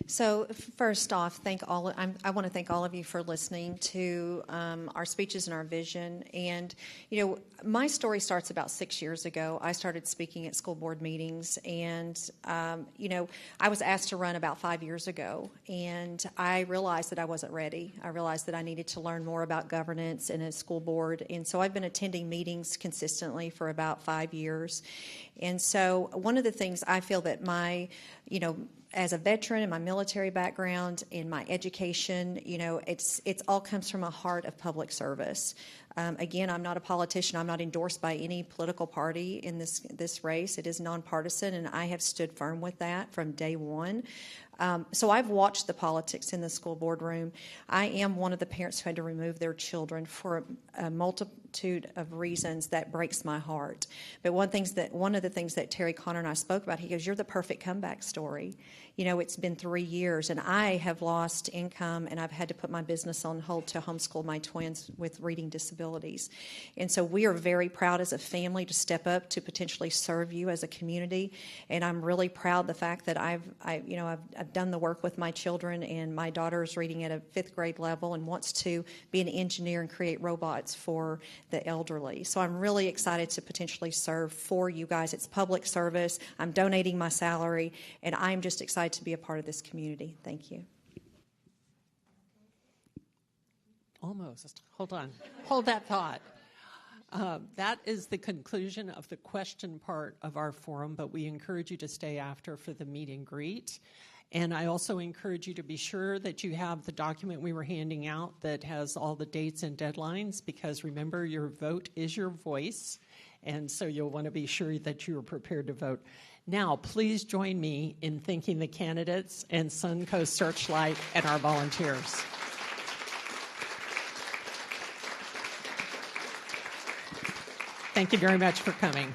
So first off, I want to thank all of you for listening to our speeches and our vision. And, my story starts about 6 years ago. I started speaking at school board meetings, and, I was asked to run about 5 years ago, and I realized that I wasn't ready. I realized that I needed to learn more about governance in a school board, and so I've been attending meetings consistently for about 5 years. And so one of the things I feel that as a veteran in my military background, in my education, it's all comes from a heart of public service. Again, I'm not a politician. I'm not endorsed by any political party in this race. It is nonpartisan, and I have stood firm with that from day one. So I've watched the politics in the school boardroom. I am one of the parents who had to remove their children for a multitude of reasons that breaks my heart. But one of the things that Terry Connor and I spoke about, he goes, "You're the perfect comeback story." It's been 3 years, and I have lost income, and I've had to put my business on hold to homeschool my twins with reading disabilities. And so we are very proud as a family to step up to potentially serve you as a community. And I'm really proud of the fact that I've done the work with my children, and my daughter is reading at a 5th grade level and wants to be an engineer and create robots for the elderly. So I'm really excited to potentially serve for you guys. It's public service. I'm donating my salary, and I'm just excited to be a part of this community. Thank you. Almost. Hold on. Hold that thought. That is the conclusion of the question part of our forum, but we encourage you to stay after for the meet and greet. And I also encourage you to be sure that you have the document we were handing out that has all the dates and deadlines, because remember, your vote is your voice, and so you'll want to be sure that you are prepared to vote. Now, please join me in thanking the candidates and Suncoast Searchlight and our volunteers. Thank you very much for coming.